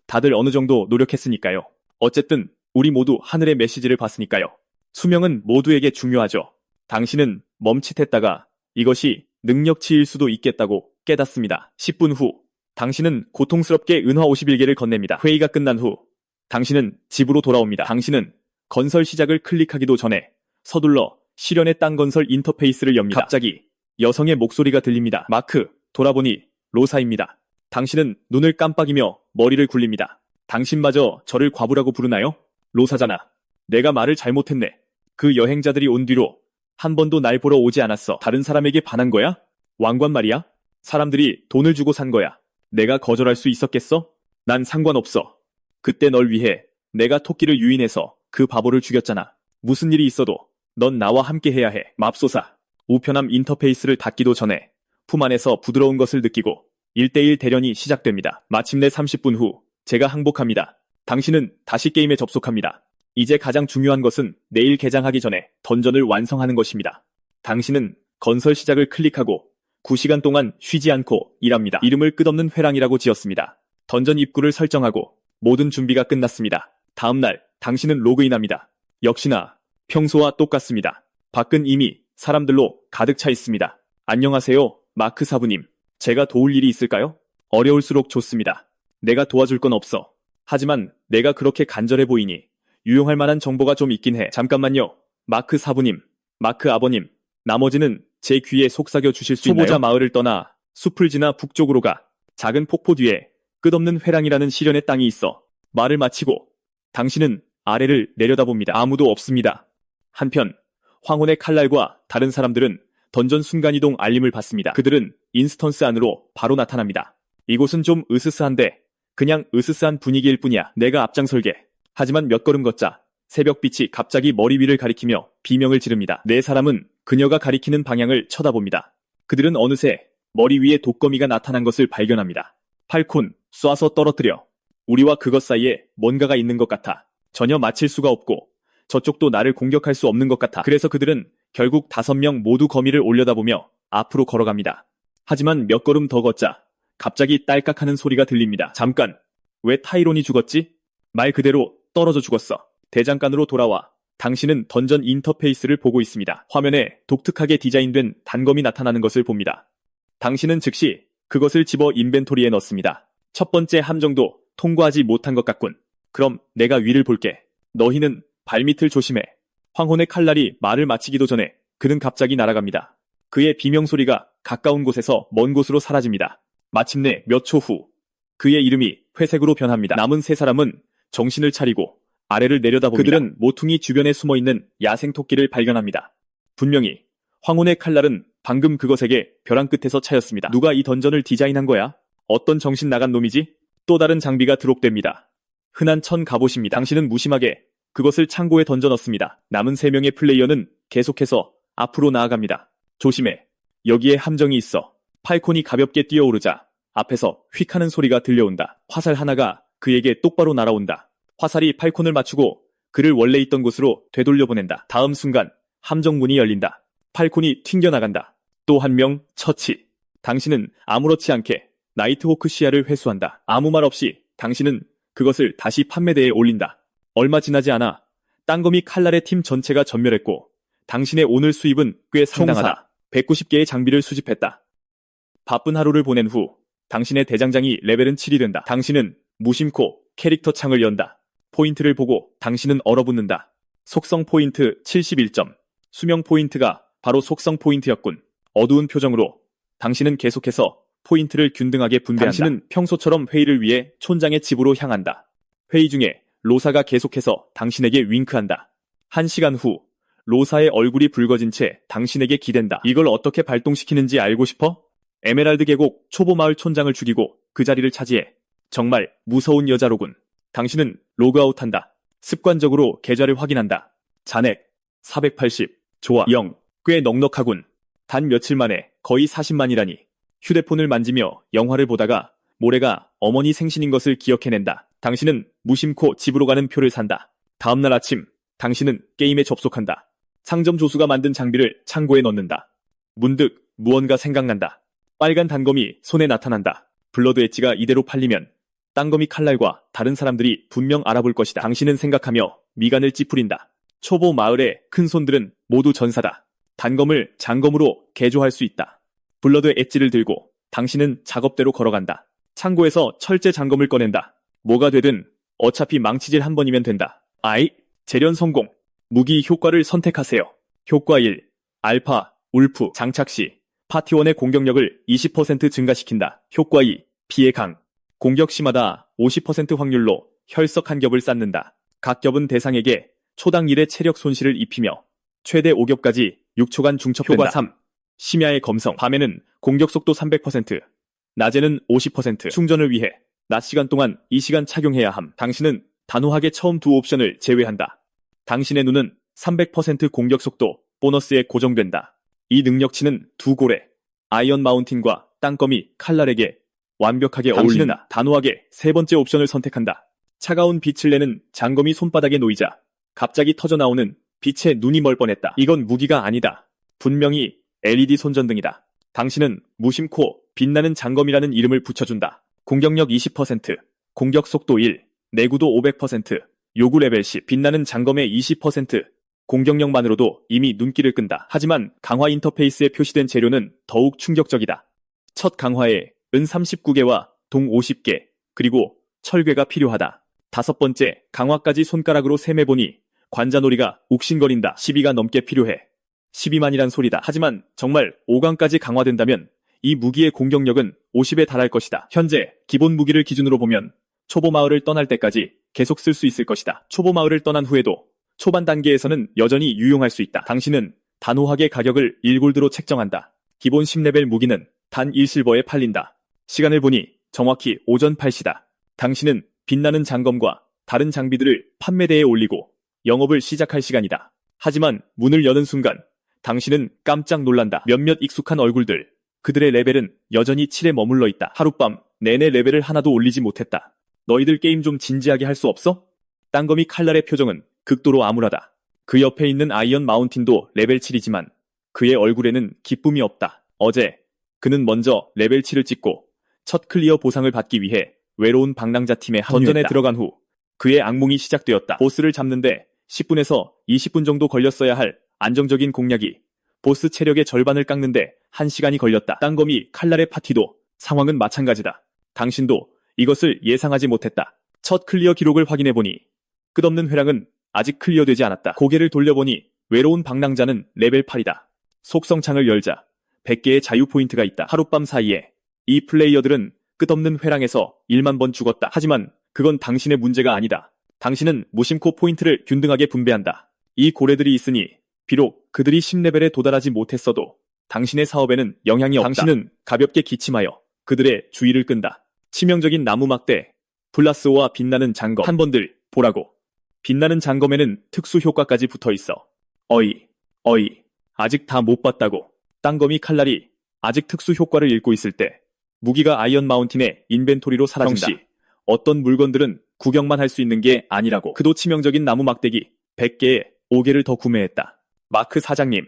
다들 어느 정도 노력했으니까요. 어쨌든 우리 모두 하늘의 메시지를 봤으니까요. 수명은 모두에게 중요하죠. 당신은 멈칫했다가 이것이 능력치일 수도 있겠다고 깨닫습니다. 10분 후, 당신은 고통스럽게 은화 51개를 건넵니다. 회의가 끝난 후, 당신은 집으로 돌아옵니다. 당신은 건설 시작을 클릭하기도 전에 서둘러 실현의 땅 건설 인터페이스를 엽니다. 갑자기 여성의 목소리가 들립니다. 마크, 돌아보니 로사입니다. 당신은 눈을 깜빡이며 머리를 굴립니다. 당신마저 저를 과부라고 부르나요? 로사잖아. 내가 말을 잘못했네. 그 여행자들이 온 뒤로 한 번도 날 보러 오지 않았어. 다른 사람에게 반한 거야? 왕관 말이야? 사람들이 돈을 주고 산 거야. 내가 거절할 수 있었겠어? 난 상관없어. 그때 널 위해 내가 토끼를 유인해서 그 바보를 죽였잖아. 무슨 일이 있어도 넌 나와 함께 해야 해. 맙소사. 우편함 인터페이스를 닫기도 전에 품 안에서 부드러운 것을 느끼고 1대1 대련이 시작됩니다. 마침내 30분 후 제가 항복합니다. 당신은 다시 게임에 접속합니다. 이제 가장 중요한 것은 내일 개장하기 전에 던전을 완성하는 것입니다. 당신은 건설 시작을 클릭하고 9시간 동안 쉬지 않고 일합니다. 이름을 끝없는 회랑이라고 지었습니다. 던전 입구를 설정하고 모든 준비가 끝났습니다. 다음날 당신은 로그인합니다. 역시나 평소와 똑같습니다. 밖은 이미 사람들로 가득 차 있습니다. 안녕하세요, 마크 사부님. 제가 도울 일이 있을까요? 어려울수록 좋습니다. 내가 도와줄 건 없어. 하지만 내가 그렇게 간절해 보이니 유용할 만한 정보가 좀 있긴 해. 잠깐만요. 마크 사부님, 마크 아버님. 나머지는 제 귀에 속삭여 주실 수 있나요? 초보자 마을을 떠나 숲을 지나 북쪽으로 가 작은 폭포 뒤에 끝없는 회랑이라는 시련의 땅이 있어. 말을 마치고 당신은 아래를 내려다봅니다. 아무도 없습니다. 한편 황혼의 칼날과 다른 사람들은 던전 순간이동 알림을 받습니다. 그들은 인스턴스 안으로 바로 나타납니다. 이곳은 좀 으스스한데 그냥 으스스한 분위기일 뿐이야. 내가 앞장설게. 하지만 몇 걸음 걷자 새벽빛이 갑자기 머리 위를 가리키며 비명을 지릅니다. 네 사람은 그녀가 가리키는 방향을 쳐다봅니다. 그들은 어느새 머리 위에 독거미가 나타난 것을 발견합니다. 팔콘, 쏴서 떨어뜨려. 우리와 그것 사이에 뭔가가 있는 것 같아. 전혀 맞힐 수가 없고 저쪽도 나를 공격할 수 없는 것 같아. 그래서 그들은 결국 5명 모두 거미를 올려다보며 앞으로 걸어갑니다. 하지만 몇 걸음 더 걷자 갑자기 딸깍하는 소리가 들립니다. 잠깐, 왜 타이론이 죽었지? 말 그대로 떨어져 죽었어. 대장간으로 돌아와. 당신은 던전 인터페이스를 보고 있습니다. 화면에 독특하게 디자인된 단검이 나타나는 것을 봅니다. 당신은 즉시 그것을 집어 인벤토리에 넣습니다. 첫 번째 함정도 통과하지 못한 것 같군. 그럼 내가 위를 볼게. 너희는 발밑을 조심해. 황혼의 칼날이 말을 마치기도 전에 그는 갑자기 날아갑니다. 그의 비명소리가 가까운 곳에서 먼 곳으로 사라집니다. 마침내 몇 초 후 그의 이름이 회색으로 변합니다. 남은 3사람은 정신을 차리고 아래를 내려다봅니다. 그들은 모퉁이 주변에 숨어있는 야생 토끼를 발견합니다. 분명히 황혼의 칼날은 방금 그것에게 벼랑 끝에서 차였습니다. 누가 이 던전을 디자인한 거야? 어떤 정신 나간 놈이지? 또 다른 장비가 드롭됩니다. 흔한 천 갑옷입니다. 당신은 무심하게 그것을 창고에 던져 넣습니다. 남은 3명의 플레이어는 계속해서 앞으로 나아갑니다. 조심해. 여기에 함정이 있어. 팔콘이 가볍게 뛰어오르자 앞에서 휙 하는 소리가 들려온다. 화살 하나가 그에게 똑바로 날아온다. 화살이 팔콘을 맞추고 그를 원래 있던 곳으로 되돌려보낸다. 다음 순간 함정문이 열린다. 팔콘이 튕겨나간다. 또 한 명 처치. 당신은 아무렇지 않게 나이트호크 시야를 회수한다. 아무 말 없이 당신은 그것을 다시 판매대에 올린다. 얼마 지나지 않아 땅거미 칼날의 팀 전체가 전멸했고 당신의 오늘 수입은 꽤 상당하다. 190개의 장비를 수집했다. 바쁜 하루를 보낸 후 당신의 대장장이 레벨은 7이 된다. 당신은 무심코 캐릭터 창을 연다. 포인트를 보고 당신은 얼어붙는다. 속성 포인트 71점. 수명 포인트가 바로 속성 포인트였군. 어두운 표정으로 당신은 계속해서 포인트를 균등하게 분배한다. 당신은 평소처럼 회의를 위해 촌장의 집으로 향한다. 회의 중에 로사가 계속해서 당신에게 윙크한다. 1시간 후 로사의 얼굴이 붉어진 채 당신에게 기댄다. 이걸 어떻게 발동시키는지 알고 싶어? 에메랄드 계곡 초보마을 촌장을 죽이고 그 자리를 차지해. 정말 무서운 여자로군. 당신은 로그아웃한다. 습관적으로 계좌를 확인한다. 잔액 480. 좋아. 0. 꽤 넉넉하군. 단 며칠 만에 거의 40만이라니. 휴대폰을 만지며 영화를 보다가 모레가 어머니 생신인 것을 기억해낸다. 당신은 무심코 집으로 가는 표를 산다. 다음날 아침 당신은 게임에 접속한다. 상점 조수가 만든 장비를 창고에 넣는다. 문득 무언가 생각난다. 빨간 단검이 손에 나타난다. 블러드 엣지가 이대로 팔리면 땅거미 칼날과 다른 사람들이 분명 알아볼 것이다. 당신은 생각하며 미간을 찌푸린다. 초보 마을의 큰 손들은 모두 전사다. 단검을 장검으로 개조할 수 있다. 블러드 엣지를 들고 당신은 작업대로 걸어간다. 창고에서 철제 장검을 꺼낸다. 뭐가 되든 어차피 망치질 한 번이면 된다. 재련 성공. 무기 효과를 선택하세요. 효과 1. 알파, 울프, 장착 시 파티원의 공격력을 20% 증가시킨다. 효과 2. 피해 강. 공격 시마다 50% 확률로 혈석 한 겹을 쌓는다. 각 겹은 대상에게 초당 1의 체력 손실을 입히며 최대 5겹까지 6초간 중첩된다. 효과 3. 심야의 검성. 밤에는 공격 속도 300%, 낮에는 50%. 충전을 위해 낮 시간 동안 2시간 착용해야 함. 당신은 단호하게 처음 두 옵션을 제외한다. 당신의 눈은 300% 공격 속도 보너스에 고정된다. 이 능력치는 두 고래, 아이언 마운틴과 땅거미 칼날에게 완벽하게 어울린다. 당신은 단호하게 세 번째 옵션을 선택한다. 차가운 빛을 내는 장검이 손바닥에 놓이자 갑자기 터져나오는 빛에 눈이 멀 뻔했다. 이건 무기가 아니다. 분명히 LED 손전등이다. 당신은 무심코 빛나는 장검이라는 이름을 붙여준다. 공격력 20%, 공격 속도 1, 내구도 500%, 요구 레벨 10, 빛나는 장검의 20%, 공격력만으로도 이미 눈길을 끈다. 하지만 강화 인터페이스에 표시된 재료는 더욱 충격적이다. 첫 강화에 은 39개와 동 50개, 그리고 철괴가 필요하다. 다섯 번째 강화까지 손가락으로 셈해보니 관자놀이가 욱신거린다. 12가 넘게 필요해. 12만이란 소리다. 하지만 정말 5강까지 강화된다면 이 무기의 공격력은 50에 달할 것이다. 현재 기본 무기를 기준으로 보면 초보 마을을 떠날 때까지 계속 쓸 수 있을 것이다. 초보 마을을 떠난 후에도 초반 단계에서는 여전히 유용할 수 있다. 당신은 단호하게 가격을 1골드로 책정한다. 기본 10레벨 무기는 단 1실버에 팔린다. 시간을 보니 정확히 오전 8시다. 당신은 빛나는 장검과 다른 장비들을 판매대에 올리고 영업을 시작할 시간이다. 하지만 문을 여는 순간 당신은 깜짝 놀란다. 몇몇 익숙한 얼굴들, 그들의 레벨은 여전히 7에 머물러 있다. 하룻밤 내내 레벨을 하나도 올리지 못했다. 너희들 게임 좀 진지하게 할 수 없어? 땅거미 칼날의 표정은 극도로 암울하다. 그 옆에 있는 아이언 마운틴도 레벨 7이지만 그의 얼굴에는 기쁨이 없다. 어제 그는 먼저 레벨 7을 찍고 첫 클리어 보상을 받기 위해 외로운 방랑자 팀에 합류했다. 던전에 들어간 후 그의 악몽이 시작되었다. 보스를 잡는데 10분에서 20분 정도 걸렸어야 할 안정적인 공략이 보스 체력의 절반을 깎는데 1시간이 걸렸다. 땅거미 칼날의 파티도 상황은 마찬가지다. 당신도 이것을 예상하지 못했다. 첫 클리어 기록을 확인해보니 끝없는 회랑은 아직 클리어되지 않았다. 고개를 돌려보니 외로운 방랑자는 레벨 8이다. 속성창을 열자 100개의 자유 포인트가 있다. 하룻밤 사이에 이 플레이어들은 끝없는 회랑에서 1만 번 죽었다. 하지만 그건 당신의 문제가 아니다. 당신은 무심코 포인트를 균등하게 분배한다. 이 고래들이 있으니 비록 그들이 10레벨에 도달하지 못했어도 당신의 사업에는 영향이 없다. 당신은 가볍게 기침하여 그들의 주의를 끈다. 치명적인 나무 막대, 플라스오와 빛나는 장검 한 번들 보라고. 빛나는 장검에는 특수 효과까지 붙어 있어. 어이, 아직 다 못 봤다고. 땅거미 칼날이 아직 특수 효과를 읽고 있을 때 무기가 아이언 마운틴의 인벤토리로 사라진다. 정시, 어떤 물건들은 구경만 할 수 있는 게 아니라고. 그도 치명적인 나무 막대기 100개에 5개를 더 구매했다. 마크 사장님,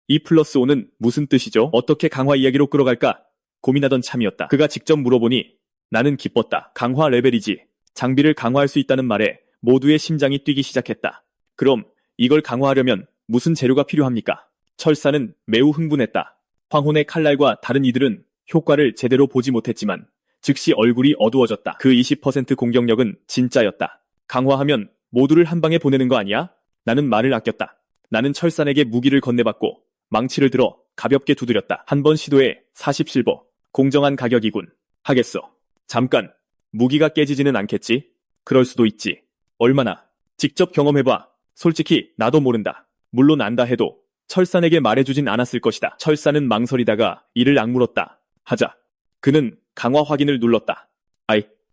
이 플러스 5는 무슨 뜻이죠? 어떻게 강화 이야기로 끌어갈까 고민하던 참이었다. 그가 직접 물어보니 나는 기뻤다. 강화 레벨이지. 장비를 강화할 수 있다는 말에 모두의 심장이 뛰기 시작했다. 그럼 이걸 강화하려면 무슨 재료가 필요합니까? 철사는 매우 흥분했다. 황혼의 칼날과 다른 이들은 효과를 제대로 보지 못했지만 즉시 얼굴이 어두워졌다. 그 20% 공격력은 진짜였다. 강화하면 모두를 한 방에 보내는 거 아니야? 나는 말을 아꼈다. 나는 철산에게 무기를 건네받고 망치를 들어 가볍게 두드렸다. 한 번 시도에 40실버. 공정한 가격이군. 하겠어. 잠깐. 무기가 깨지지는 않겠지? 그럴 수도 있지. 얼마나? 직접 경험해봐. 솔직히 나도 모른다. 물론 안다 해도 철산에게 말해주진 않았을 것이다. 철산은 망설이다가 이를 악물었다. 하자. 그는 강화 확인을 눌렀다.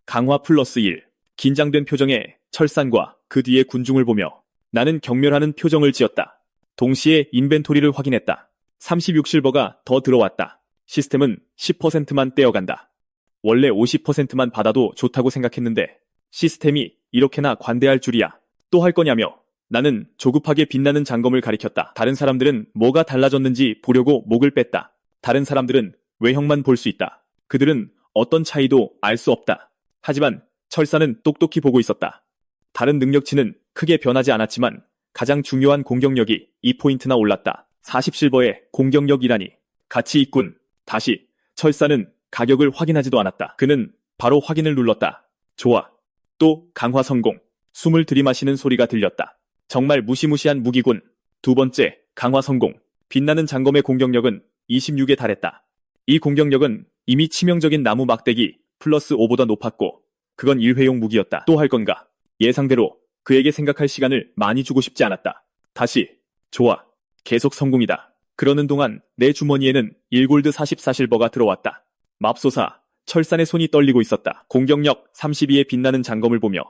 강화 플러스 1. 긴장된 표정에 철산과 그 뒤에 군중을 보며 나는 경멸하는 표정을 지었다. 동시에 인벤토리를 확인했다. 36실버가 더 들어왔다. 시스템은 10%만 떼어간다. 원래 50%만 받아도 좋다고 생각했는데 시스템이 이렇게나 관대할 줄이야. 또 할 거냐며 나는 조급하게 빛나는 장검을 가리켰다. 다른 사람들은 뭐가 달라졌는지 보려고 목을 뺐다. 다른 사람들은 외형만 볼 수 있다. 그들은 어떤 차이도 알 수 없다. 하지만 철사는 똑똑히 보고 있었다. 다른 능력치는 크게 변하지 않았지만 가장 중요한 공격력이 2포인트나 올랐다. 40실버의 공격력이라니. 가치 있군. 다시. 철사는 가격을 확인하지도 않았다. 그는 바로 확인을 눌렀다. 좋아. 또 강화 성공. 숨을 들이마시는 소리가 들렸다. 정말 무시무시한 무기군. 두 번째, 강화 성공. 빛나는 장검의 공격력은 26에 달했다. 이 공격력은 이미 치명적인 나무 막대기 플러스 5보다 높았고 그건 일회용 무기였다. 또 할 건가? 예상대로 그에게 생각할 시간을 많이 주고 싶지 않았다. 다시. 좋아. 계속 성공이다. 그러는 동안 내 주머니에는 1골드 44실버가 들어왔다. 맙소사. 철산의 손이 떨리고 있었다. 공격력 32의 빛나는 장검을 보며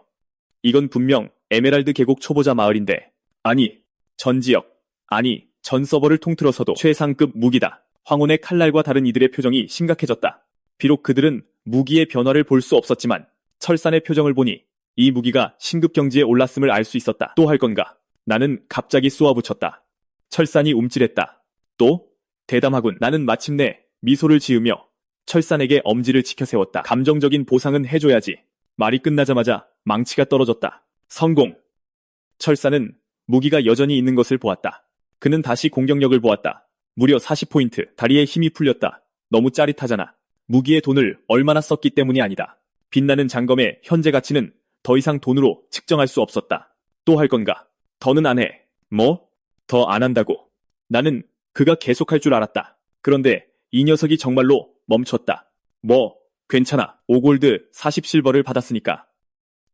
이건 분명 에메랄드 계곡 초보자 마을인데 아니 전 지역 아니 전 서버를 통틀어서도 최상급 무기다. 황혼의 칼날과 다른 이들의 표정이 심각해졌다. 비록 그들은 무기의 변화를 볼 수 없었지만 철산의 표정을 보니 이 무기가 신급 경지에 올랐음을 알 수 있었다. 또 할 건가? 나는 갑자기 쏘아붙였다. 철산이 움찔했다. 또? 대담하군. 나는 마침내 미소를 지으며 철산에게 엄지를 치켜세웠다. 감정적인 보상은 해줘야지. 말이 끝나자마자 망치가 떨어졌다. 성공! 철산은 무기가 여전히 있는 것을 보았다. 그는 다시 공격력을 보았다. 무려 40포인트. 다리에 힘이 풀렸다. 너무 짜릿하잖아. 무기의 돈을 얼마나 썼기 때문이 아니다. 빛나는 장검의 현재 가치는 더 이상 돈으로 측정할 수 없었다. 또 할 건가? 더는 안 해. 뭐? 더 안 한다고. 나는 그가 계속할 줄 알았다. 그런데 이 녀석이 정말로 멈췄다. 뭐, 괜찮아. 5골드 40실버를 받았으니까.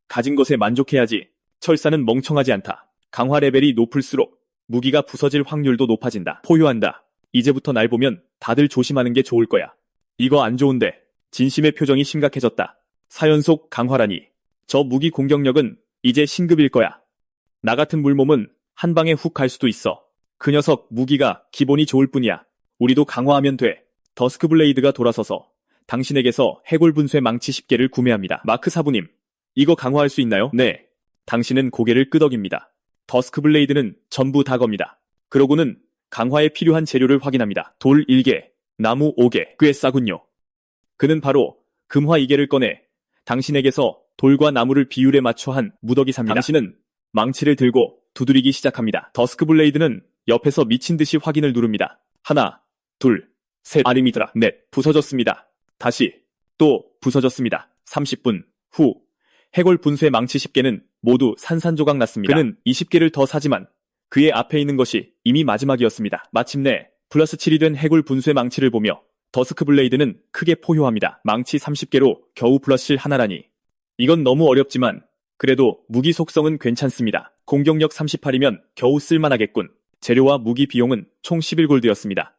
가진 것에 만족해야지. 철사는 멍청하지 않다. 강화 레벨이 높을수록 무기가 부서질 확률도 높아진다. 포효한다. 이제부터 날 보면 다들 조심하는 게 좋을 거야. 이거 안 좋은데. 진심의 표정이 심각해졌다. 4연속 강화라니. 저 무기 공격력은 이제 신급일 거야. 나 같은 물몸은 한 방에 훅 갈 수도 있어. 그 녀석 무기가 기본이 좋을 뿐이야. 우리도 강화하면 돼. 더스크블레이드가 돌아서서 당신에게서 해골 분쇄 망치 10개를 구매합니다. 마크 사부님, 이거 강화할 수 있나요? 네. 당신은 고개를 끄덕입니다. 더스크블레이드는 전부 다 겁니다. 그러고는 강화에 필요한 재료를 확인합니다. 돌 1개, 나무 5개, 꽤 싸군요. 그는 바로 금화 2개를 꺼내 당신에게서 돌과 나무를 비율에 맞춰 한 무더기 삽니다. 당신은 망치를 들고 두드리기 시작합니다. 더스크블레이드는 옆에서 미친 듯이 확인을 누릅니다. 하나, 둘, 셋, 아닙니다. 넷, 부서졌습니다. 다시, 또 부서졌습니다. 30분 후, 해골 분쇄 망치 10개는 모두 산산조각 났습니다. 그는 20개를 더 사지만 그의 앞에 있는 것이 이미 마지막이었습니다. 마침내 플러스 7이 된 해골 분쇄 망치를 보며 더스크블레이드는 크게 포효합니다. 망치 30개로 겨우 플러스 7 하나라니. 이건 너무 어렵지만 그래도 무기 속성은 괜찮습니다. 공격력 38이면 겨우 쓸만하겠군. 재료와 무기 비용은 총 11골드였습니다.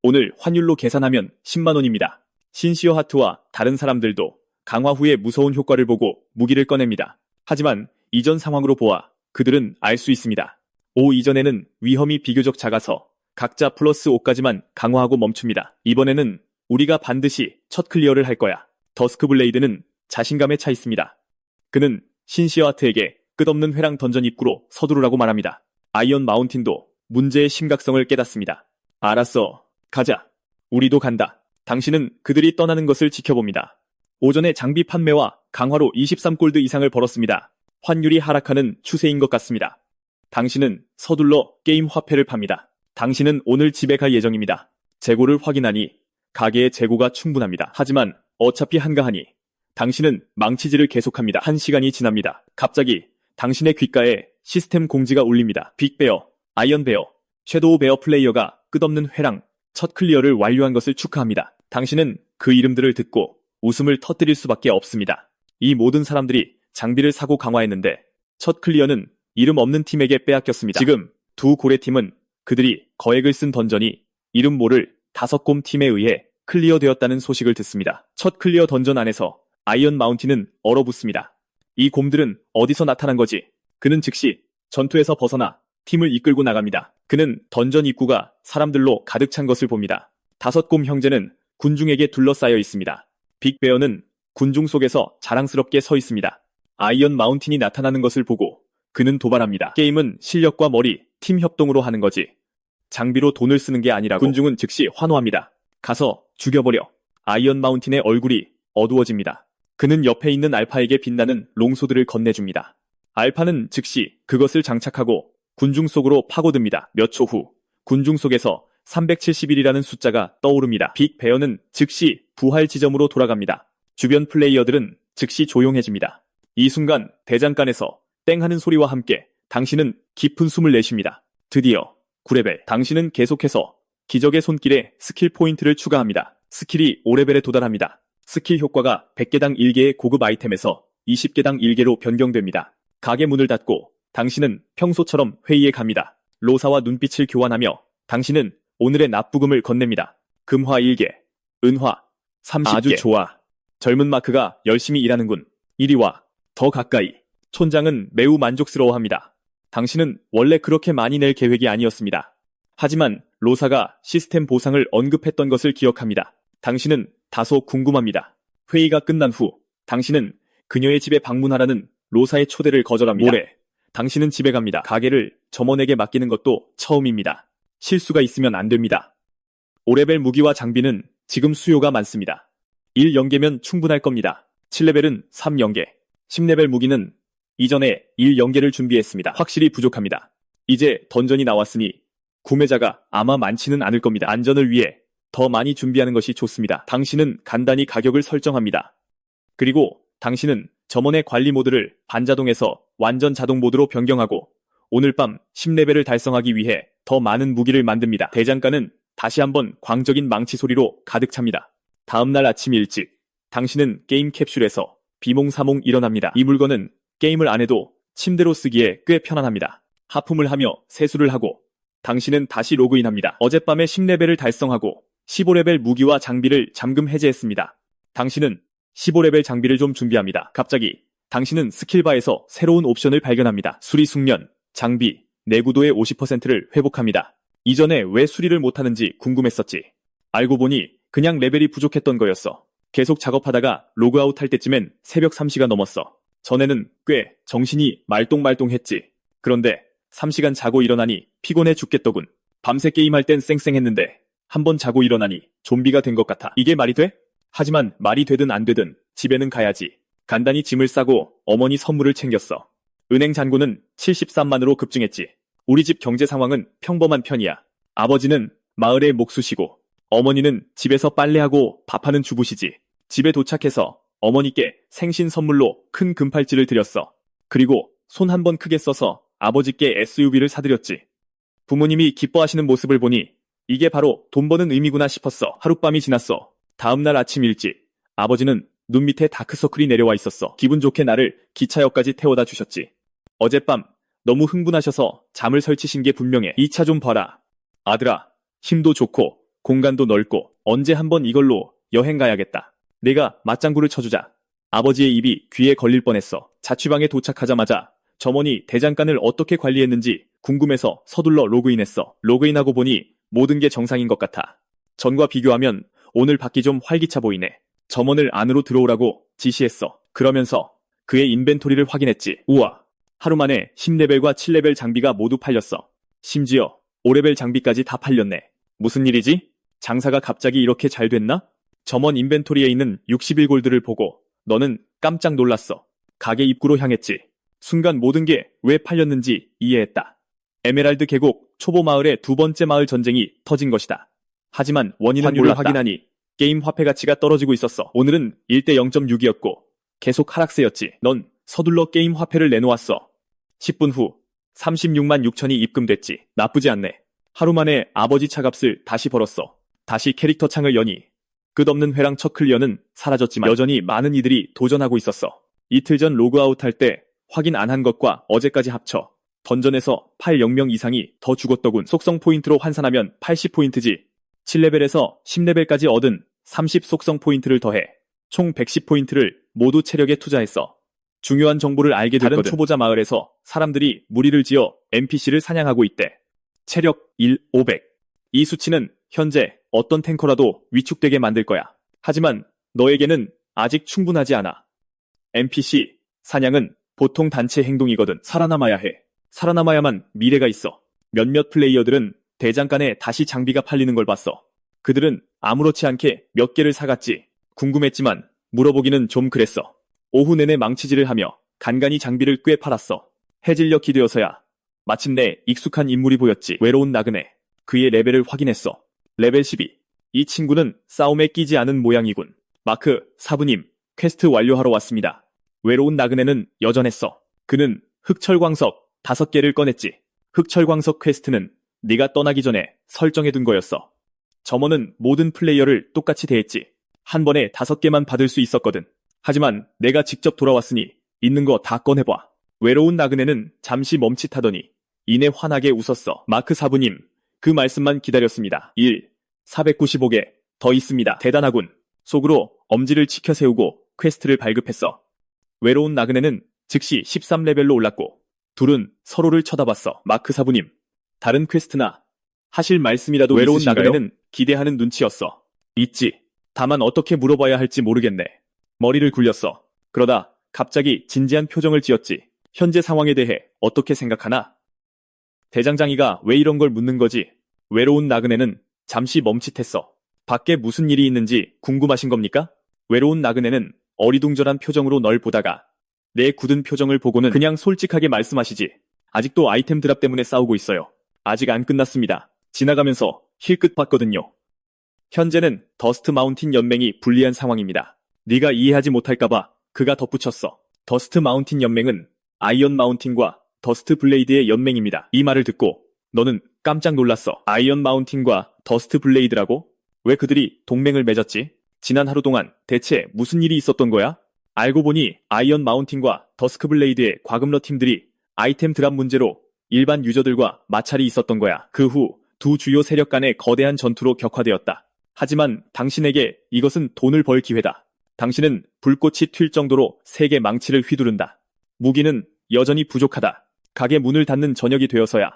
오늘 환율로 계산하면 10만원입니다. 신시어 하트와 다른 사람들도 강화 후에 무서운 효과를 보고 무기를 꺼냅니다. 하지만 이전 상황으로 보아 그들은 알 수 있습니다. 5 이전에는 위험이 비교적 작아서 각자 플러스 5까지만 강화하고 멈춥니다. 이번에는 우리가 반드시 첫 클리어를 할 거야. 더스크블레이드는 자신감에 차 있습니다. 그는 신시어 하트에게 끝없는 회랑 던전 입구로 서두르라고 말합니다. 아이언 마운틴도 문제의 심각성을 깨닫습니다. 알았어. 가자. 우리도 간다. 당신은 그들이 떠나는 것을 지켜봅니다. 오전에 장비 판매와 강화로 23골드 이상을 벌었습니다. 환율이 하락하는 추세인 것 같습니다. 당신은 서둘러 게임 화폐를 팝니다. 당신은 오늘 집에 갈 예정입니다. 재고를 확인하니 가게의 재고가 충분합니다. 하지만 어차피 한가하니 당신은 망치질을 계속합니다. 1시간이 지납니다. 갑자기 당신의 귓가에 시스템 공지가 울립니다. 빅베어, 아이언베어, 섀도우베어 플레이어가 끝없는 회랑 첫 클리어를 완료한 것을 축하합니다. 당신은 그 이름들을 듣고 웃음을 터뜨릴 수밖에 없습니다. 이 모든 사람들이 장비를 사고 강화했는데 첫 클리어는 이름 없는 팀에게 빼앗겼습니다. 지금 두 고래팀은 그들이 거액을 쓴 던전이 이름 모를 5곰 팀에 의해 클리어되었다는 소식을 듣습니다. 첫 클리어 던전 안에서 아이언 마운틴은 얼어붙습니다. 이 곰들은 어디서 나타난 거지? 그는 즉시 전투에서 벗어나 팀을 이끌고 나갑니다. 그는 던전 입구가 사람들로 가득 찬 것을 봅니다. 5곰 형제는 군중에게 둘러싸여 있습니다. 빅베어는 군중 속에서 자랑스럽게 서 있습니다. 아이언 마운틴이 나타나는 것을 보고 그는 도발합니다. 게임은 실력과 머리, 팀 협동으로 하는 거지. 장비로 돈을 쓰는 게 아니라고. 군중은 즉시 환호합니다. 가서 죽여버려. 아이언 마운틴의 얼굴이 어두워집니다. 그는 옆에 있는 알파에게 빛나는 롱소드를 건네줍니다. 알파는 즉시 그것을 장착하고 군중 속으로 파고듭니다. 몇 초 후 군중 속에서 371이라는 숫자가 떠오릅니다. 빅 베어는 즉시 부활 지점으로 돌아갑니다. 주변 플레이어들은 즉시 조용해집니다. 이 순간 대장간에서 땡 하는 소리와 함께 당신은 깊은 숨을 내쉽니다. 드디어 9레벨. 당신은 계속해서 기적의 손길에 스킬 포인트를 추가합니다. 스킬이 5레벨에 도달합니다. 스킬 효과가 100개당 1개의 고급 아이템에서 20개당 1개로 변경됩니다. 가게 문을 닫고 당신은 평소처럼 회의에 갑니다. 로사와 눈빛을 교환하며 당신은 오늘의 납부금을 건넵니다. 금화 1개, 은화 30개. 아주 좋아. 젊은 마크가 열심히 일하는군. 이리 와. 더 가까이. 촌장은 매우 만족스러워합니다. 당신은 원래 그렇게 많이 낼 계획이 아니었습니다. 하지만 로사가 시스템 보상을 언급했던 것을 기억합니다. 당신은 다소 궁금합니다. 회의가 끝난 후 당신은 그녀의 집에 방문하라는 로사의 초대를 거절합니다. 모레 당신은 집에 갑니다. 가게를 점원에게 맡기는 것도 처음입니다. 실수가 있으면 안 됩니다. 5레벨 무기와 장비는 지금 수요가 많습니다. 1연계면 충분할 겁니다. 7레벨은 3연계, 10레벨 무기는 이전에 1연계를 준비했습니다. 확실히 부족합니다. 이제 던전이 나왔으니 구매자가 아마 많지는 않을 겁니다. 안전을 위해 더 많이 준비하는 것이 좋습니다. 당신은 간단히 가격을 설정합니다. 그리고 당신은 점원의 관리 모드를 반자동에서 완전 자동 모드로 변경하고 오늘 밤 10레벨을 달성하기 위해 더 많은 무기를 만듭니다. 대장간은 다시 한번 광적인 망치 소리로 가득 찹니다. 다음날 아침 일찍 당신은 게임 캡슐에서 비몽사몽 일어납니다. 이 물건은 게임을 안 해도 침대로 쓰기에 꽤 편안합니다. 하품을 하며 세수를 하고 당신은 다시 로그인합니다. 어젯밤에 10레벨을 달성하고 15레벨 무기와 장비를 잠금 해제했습니다. 당신은 15레벨 장비를 좀 준비합니다. 갑자기 당신은 스킬바에서 새로운 옵션을 발견합니다. 수리 숙련, 장비, 내구도의 50%를 회복합니다. 이전에 왜 수리를 못하는지 궁금했었지. 알고 보니 그냥 레벨이 부족했던 거였어. 계속 작업하다가 로그아웃 할 때쯤엔 새벽 3시가 넘었어. 전에는 꽤 정신이 말똥말똥했지. 그런데 3시간 자고 일어나니 피곤해 죽겠더군. 밤새 게임할 땐 쌩쌩했는데 한번 자고 일어나니 좀비가 된 것 같아. 이게 말이 돼? 하지만 말이 되든 안 되든 집에는 가야지. 간단히 짐을 싸고 어머니 선물을 챙겼어. 은행 잔고는 73만으로 급증했지. 우리 집 경제 상황은 평범한 편이야. 아버지는 마을에 목수시고 어머니는 집에서 빨래하고 밥하는 주부시지. 집에 도착해서 어머니께 생신 선물로 큰 금팔찌를 드렸어. 그리고 손 한 번 크게 써서 아버지께 SUV를 사드렸지. 부모님이 기뻐하시는 모습을 보니 이게 바로 돈 버는 의미구나 싶었어. 하룻밤이 지났어. 다음날 아침 일찍 아버지는 눈 밑에 다크서클이 내려와 있었어. 기분 좋게 나를 기차역까지 태워다 주셨지. 어젯밤 너무 흥분하셔서 잠을 설치신 게 분명해. 이 차 좀 봐라. 아들아, 힘도 좋고 공간도 넓고 언제 한번 이걸로 여행 가야겠다. 내가 맞장구를 쳐주자. 아버지의 입이 귀에 걸릴 뻔했어. 자취방에 도착하자마자 점원이 대장간을 어떻게 관리했는지 궁금해서 서둘러 로그인했어. 로그인하고 보니 모든 게 정상인 것 같아. 전과 비교하면 오늘 밖이 좀 활기차 보이네. 점원을 안으로 들어오라고 지시했어. 그러면서 그의 인벤토리를 확인했지. 우와, 하루 만에 10레벨과 7레벨 장비가 모두 팔렸어. 심지어 5레벨 장비까지 다 팔렸네. 무슨 일이지? 장사가 갑자기 이렇게 잘 됐나? 점원 인벤토리에 있는 61골드를 보고 너는 깜짝 놀랐어. 가게 입구로 향했지. 순간 모든 게 왜 팔렸는지 이해했다. 에메랄드 계곡 초보 마을의 두 번째 마을 전쟁이 터진 것이다. 하지만 원인은 몰랐다. 확인하니 게임 화폐 가치가 떨어지고 있었어. 오늘은 1대 0.6이었고 계속 하락세였지. 넌 서둘러 게임 화폐를 내놓았어. 10분 후 36만 6천이 입금됐지. 나쁘지 않네. 하루 만에 아버지 차값을 다시 벌었어. 다시 캐릭터 창을 여니 끝없는 회랑 첫 클리어는 사라졌지만 여전히 많은 이들이 도전하고 있었어. 이틀 전 로그아웃 할 때 확인 안 한 것과 어제까지 합쳐 던전에서 8,000명 이상이 더 죽었더군. 속성 포인트로 환산하면 80포인트지. 7레벨에서 10레벨까지 얻은 30 속성 포인트를 더해 총 110포인트를 모두 체력에 투자했어. 중요한 정보를 알게 됐거든. 다른 초보자 마을에서 사람들이 무리를 지어 NPC를 사냥하고 있대. 체력 1, 500. 이 수치는 현재 어떤 탱커라도 위축되게 만들 거야. 하지만 너에게는 아직 충분하지 않아. NPC 사냥은 보통 단체 행동이거든. 살아남아야 해. 살아남아야만 미래가 있어. 몇몇 플레이어들은 대장간에 다시 장비가 팔리는 걸 봤어. 그들은 아무렇지 않게 몇 개를 사갔지. 궁금했지만 물어보기는 좀 그랬어. 오후 내내 망치질을 하며 간간히 장비를 꽤 팔았어. 해질녘이 되어서야 마침내 익숙한 인물이 보였지. 외로운 나그네. 그의 레벨을 확인했어. 레벨 12. 이 친구는 싸움에 끼지 않은 모양이군. 마크, 사부님, 퀘스트 완료하러 왔습니다. 외로운 나그네는 여전했어. 그는 흑철광석 5개를 꺼냈지. 흑철광석 퀘스트는 네가 떠나기 전에 설정해둔 거였어. 점원은 모든 플레이어를 똑같이 대했지. 한 번에 5개만 받을 수 있었거든. 하지만 내가 직접 돌아왔으니 있는 거 다 꺼내봐. 외로운 나그네는 잠시 멈칫하더니 이내 환하게 웃었어. 마크 사부님, 그 말씀만 기다렸습니다. 1. 495개 더 있습니다. 대단하군. 속으로 엄지를 치켜 세우고 퀘스트를 발급했어. 외로운 나그네는 즉시 13레벨로 올랐고 둘은 서로를 쳐다봤어. 마크 사부님, 다른 퀘스트나 하실 말씀이라도 외로운 있으신가요? 나그네는 기대하는 눈치였어. 있지. 다만 어떻게 물어봐야 할지 모르겠네. 머리를 굴렸어. 그러다 갑자기 진지한 표정을 지었지. 현재 상황에 대해 어떻게 생각하나? 대장장이가 왜 이런 걸 묻는 거지? 외로운 나그네는 잠시 멈칫했어. 밖에 무슨 일이 있는지 궁금하신 겁니까? 외로운 나그네는 어리둥절한 표정으로 널 보다가 내 굳은 표정을 보고는 그냥 솔직하게 말씀하시지. 아직도 아이템 드랍 때문에 싸우고 있어요. 아직 안 끝났습니다. 지나가면서 힐끗 봤거든요. 현재는 더스트 마운틴 연맹이 불리한 상황입니다. 네가 이해하지 못할까봐 그가 덧붙였어. 더스트 마운틴 연맹은 아이언 마운틴과 더스트 블레이드의 연맹입니다. 이 말을 듣고 너는 깜짝 놀랐어. 아이언 마운틴과 더스트 블레이드라고? 왜 그들이 동맹을 맺었지? 지난 하루 동안 대체 무슨 일이 있었던 거야? 알고 보니 아이언 마운틴과 더스크 블레이드의 과금러 팀들이 아이템 드랍 문제로 일반 유저들과 마찰이 있었던 거야. 그 후 두 주요 세력 간의 거대한 전투로 격화되었다. 하지만 당신에게 이것은 돈을 벌 기회다. 당신은 불꽃이 튈 정도로 세계 망치를 휘두른다. 무기는 여전히 부족하다. 가게 문을 닫는 저녁이 되어서야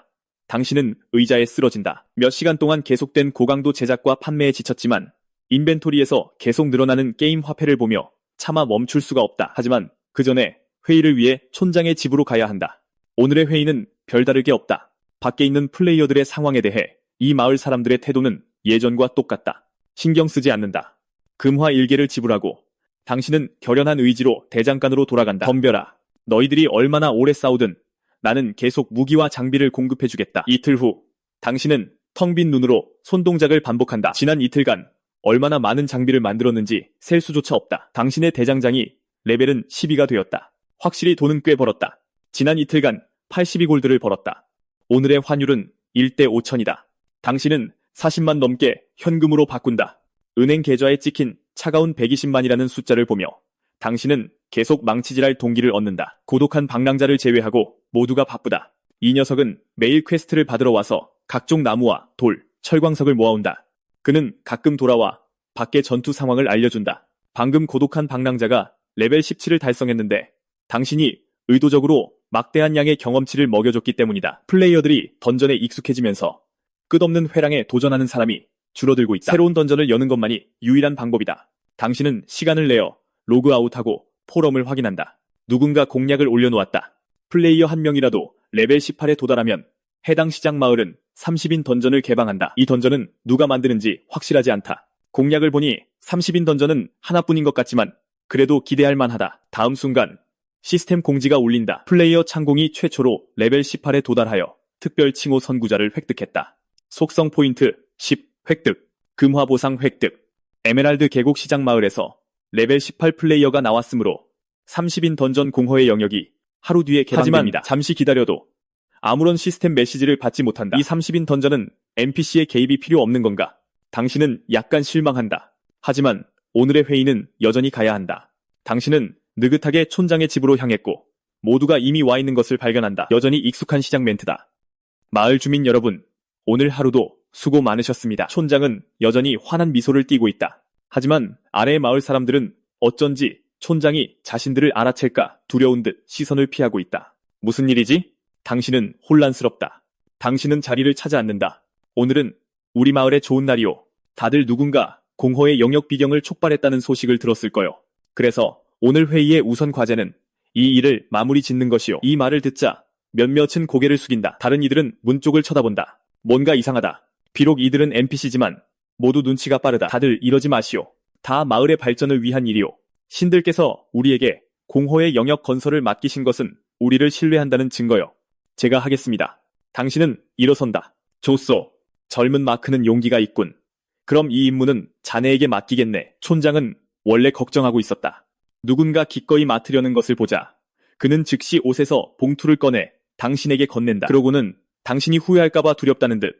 당신은 의자에 쓰러진다. 몇 시간 동안 계속된 고강도 제작과 판매에 지쳤지만 인벤토리에서 계속 늘어나는 게임 화폐를 보며 차마 멈출 수가 없다. 하지만 그 전에 회의를 위해 촌장의 집으로 가야 한다. 오늘의 회의는 별다르게 없다. 밖에 있는 플레이어들의 상황에 대해 이 마을 사람들의 태도는 예전과 똑같다. 신경 쓰지 않는다. 금화 1개를 지불하고 당신은 결연한 의지로 대장간으로 돌아간다. 덤벼라. 너희들이 얼마나 오래 싸우든 나는 계속 무기와 장비를 공급해주겠다. 이틀 후 당신은 텅 빈 눈으로 손동작을 반복한다. 지난 이틀간 얼마나 많은 장비를 만들었는지 셀 수조차 없다. 당신의 대장장이 레벨은 12가 되었다. 확실히 돈은 꽤 벌었다. 지난 이틀간 82골드를 벌었다. 오늘의 환율은 1대 5천이다. 당신은 40만 넘게 현금으로 바꾼다. 은행 계좌에 찍힌 차가운 120만이라는 숫자를 보며 당신은 계속 망치질할 동기를 얻는다. 고독한 방랑자를 제외하고 모두가 바쁘다. 이 녀석은 매일 퀘스트를 받으러 와서 각종 나무와 돌, 철광석을 모아온다. 그는 가끔 돌아와 밖의 전투 상황을 알려준다. 방금 고독한 방랑자가 레벨 17을 달성했는데 당신이 의도적으로 막대한 양의 경험치를 먹여줬기 때문이다. 플레이어들이 던전에 익숙해지면서 끝없는 회랑에 도전하는 사람이 줄어들고 있다. 새로운 던전을 여는 것만이 유일한 방법이다. 당신은 시간을 내어 로그아웃하고 포럼을 확인한다. 누군가 공략을 올려놓았다. 플레이어 한 명이라도 레벨 18에 도달하면 해당 시장 마을은 30인 던전을 개방한다. 이 던전은 누가 만드는지 확실하지 않다. 공략을 보니 30인 던전은 하나뿐인 것 같지만 그래도 기대할 만하다. 다음 순간 시스템 공지가 울린다. 플레이어 창공이 최초로 레벨 18에 도달하여 특별 칭호 선구자를 획득했다. 속성 포인트 10 획득, 금화 보상 획득. 에메랄드 계곡 시장 마을에서 레벨 18 플레이어가 나왔으므로 30인 던전 공허의 영역이 하루 뒤에 개방됩니다. 하지만 잠시 기다려도 아무런 시스템 메시지를 받지 못한다. 이 30인 던전은 NPC의 개입이 필요 없는 건가? 당신은 약간 실망한다. 하지만 오늘의 회의는 여전히 가야 한다. 당신은 느긋하게 촌장의 집으로 향했고 모두가 이미 와 있는 것을 발견한다. 여전히 익숙한 시장 멘트다. 마을 주민 여러분, 오늘 하루도 수고 많으셨습니다. 촌장은 여전히 환한 미소를 띠고 있다. 하지만 아래의 마을 사람들은 어쩐지 촌장이 자신들을 알아챌까 두려운 듯 시선을 피하고 있다. 무슨 일이지? 당신은 혼란스럽다. 당신은 자리를 찾아 앉는다. 오늘은 우리 마을의 좋은 날이오. 다들 누군가 공허의 영역 비경을 촉발했다는 소식을 들었을 거요. 그래서 오늘 회의의 우선 과제는 이 일을 마무리 짓는 것이오. 이 말을 듣자 몇몇은 고개를 숙인다. 다른 이들은 문 쪽을 쳐다본다. 뭔가 이상하다. 비록 이들은 NPC지만 모두 눈치가 빠르다. 다들 이러지 마시오. 다 마을의 발전을 위한 일이오. 신들께서 우리에게 공허의 영역 건설을 맡기신 것은 우리를 신뢰한다는 증거요. 제가 하겠습니다. 당신은 일어선다. 좋소. 젊은 마크는 용기가 있군. 그럼 이 임무는 자네에게 맡기겠네. 촌장은 원래 걱정하고 있었다. 누군가 기꺼이 맡으려는 것을 보자 그는 즉시 옷에서 봉투를 꺼내 당신에게 건넨다. 그러고는 당신이 후회할까봐 두렵다는 듯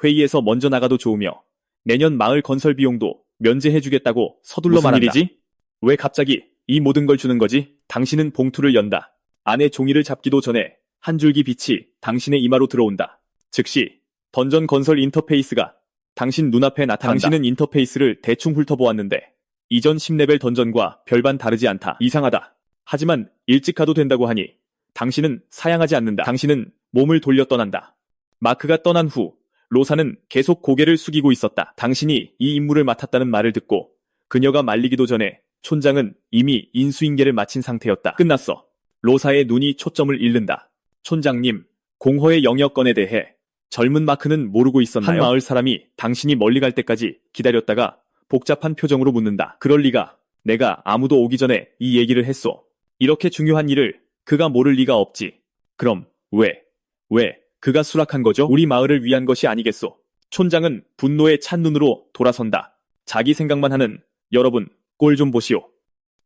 회의에서 먼저 나가도 좋으며 내년 마을 건설 비용도 면제해주겠다고 서둘러 말한다. 무슨 일이지? 왜 갑자기 이 모든 걸 주는 거지? 당신은 봉투를 연다. 안에 종이를 잡기도 전에 한 줄기 빛이 당신의 이마로 들어온다. 즉시 던전 건설 인터페이스가 당신 눈앞에 나타난다. 당신은 인터페이스를 대충 훑어보았는데 이전 10레벨 던전과 별반 다르지 않다. 이상하다. 하지만 일찍 가도 된다고 하니 당신은 사양하지 않는다. 당신은 몸을 돌려 떠난다. 마크가 떠난 후 로사는 계속 고개를 숙이고 있었다. 당신이 이 임무를 맡았다는 말을 듣고 그녀가 말리기도 전에 촌장은 이미 인수인계를 마친 상태였다. 끝났어. 로사의 눈이 초점을 잃는다. 촌장님, 공허의 영역권에 대해 젊은 마크는 모르고 있었나요? 한 마을 사람이 당신이 멀리 갈 때까지 기다렸다가 복잡한 표정으로 묻는다. 그럴 리가. 내가 아무도 오기 전에 이 얘기를 했소. 이렇게 중요한 일을 그가 모를 리가 없지. 그럼 왜 그가 수락한 거죠? 우리 마을을 위한 것이 아니겠소. 촌장은 분노에 찬 눈으로 돌아선다. 자기 생각만 하는 여러분, 꼴 좀 보시오.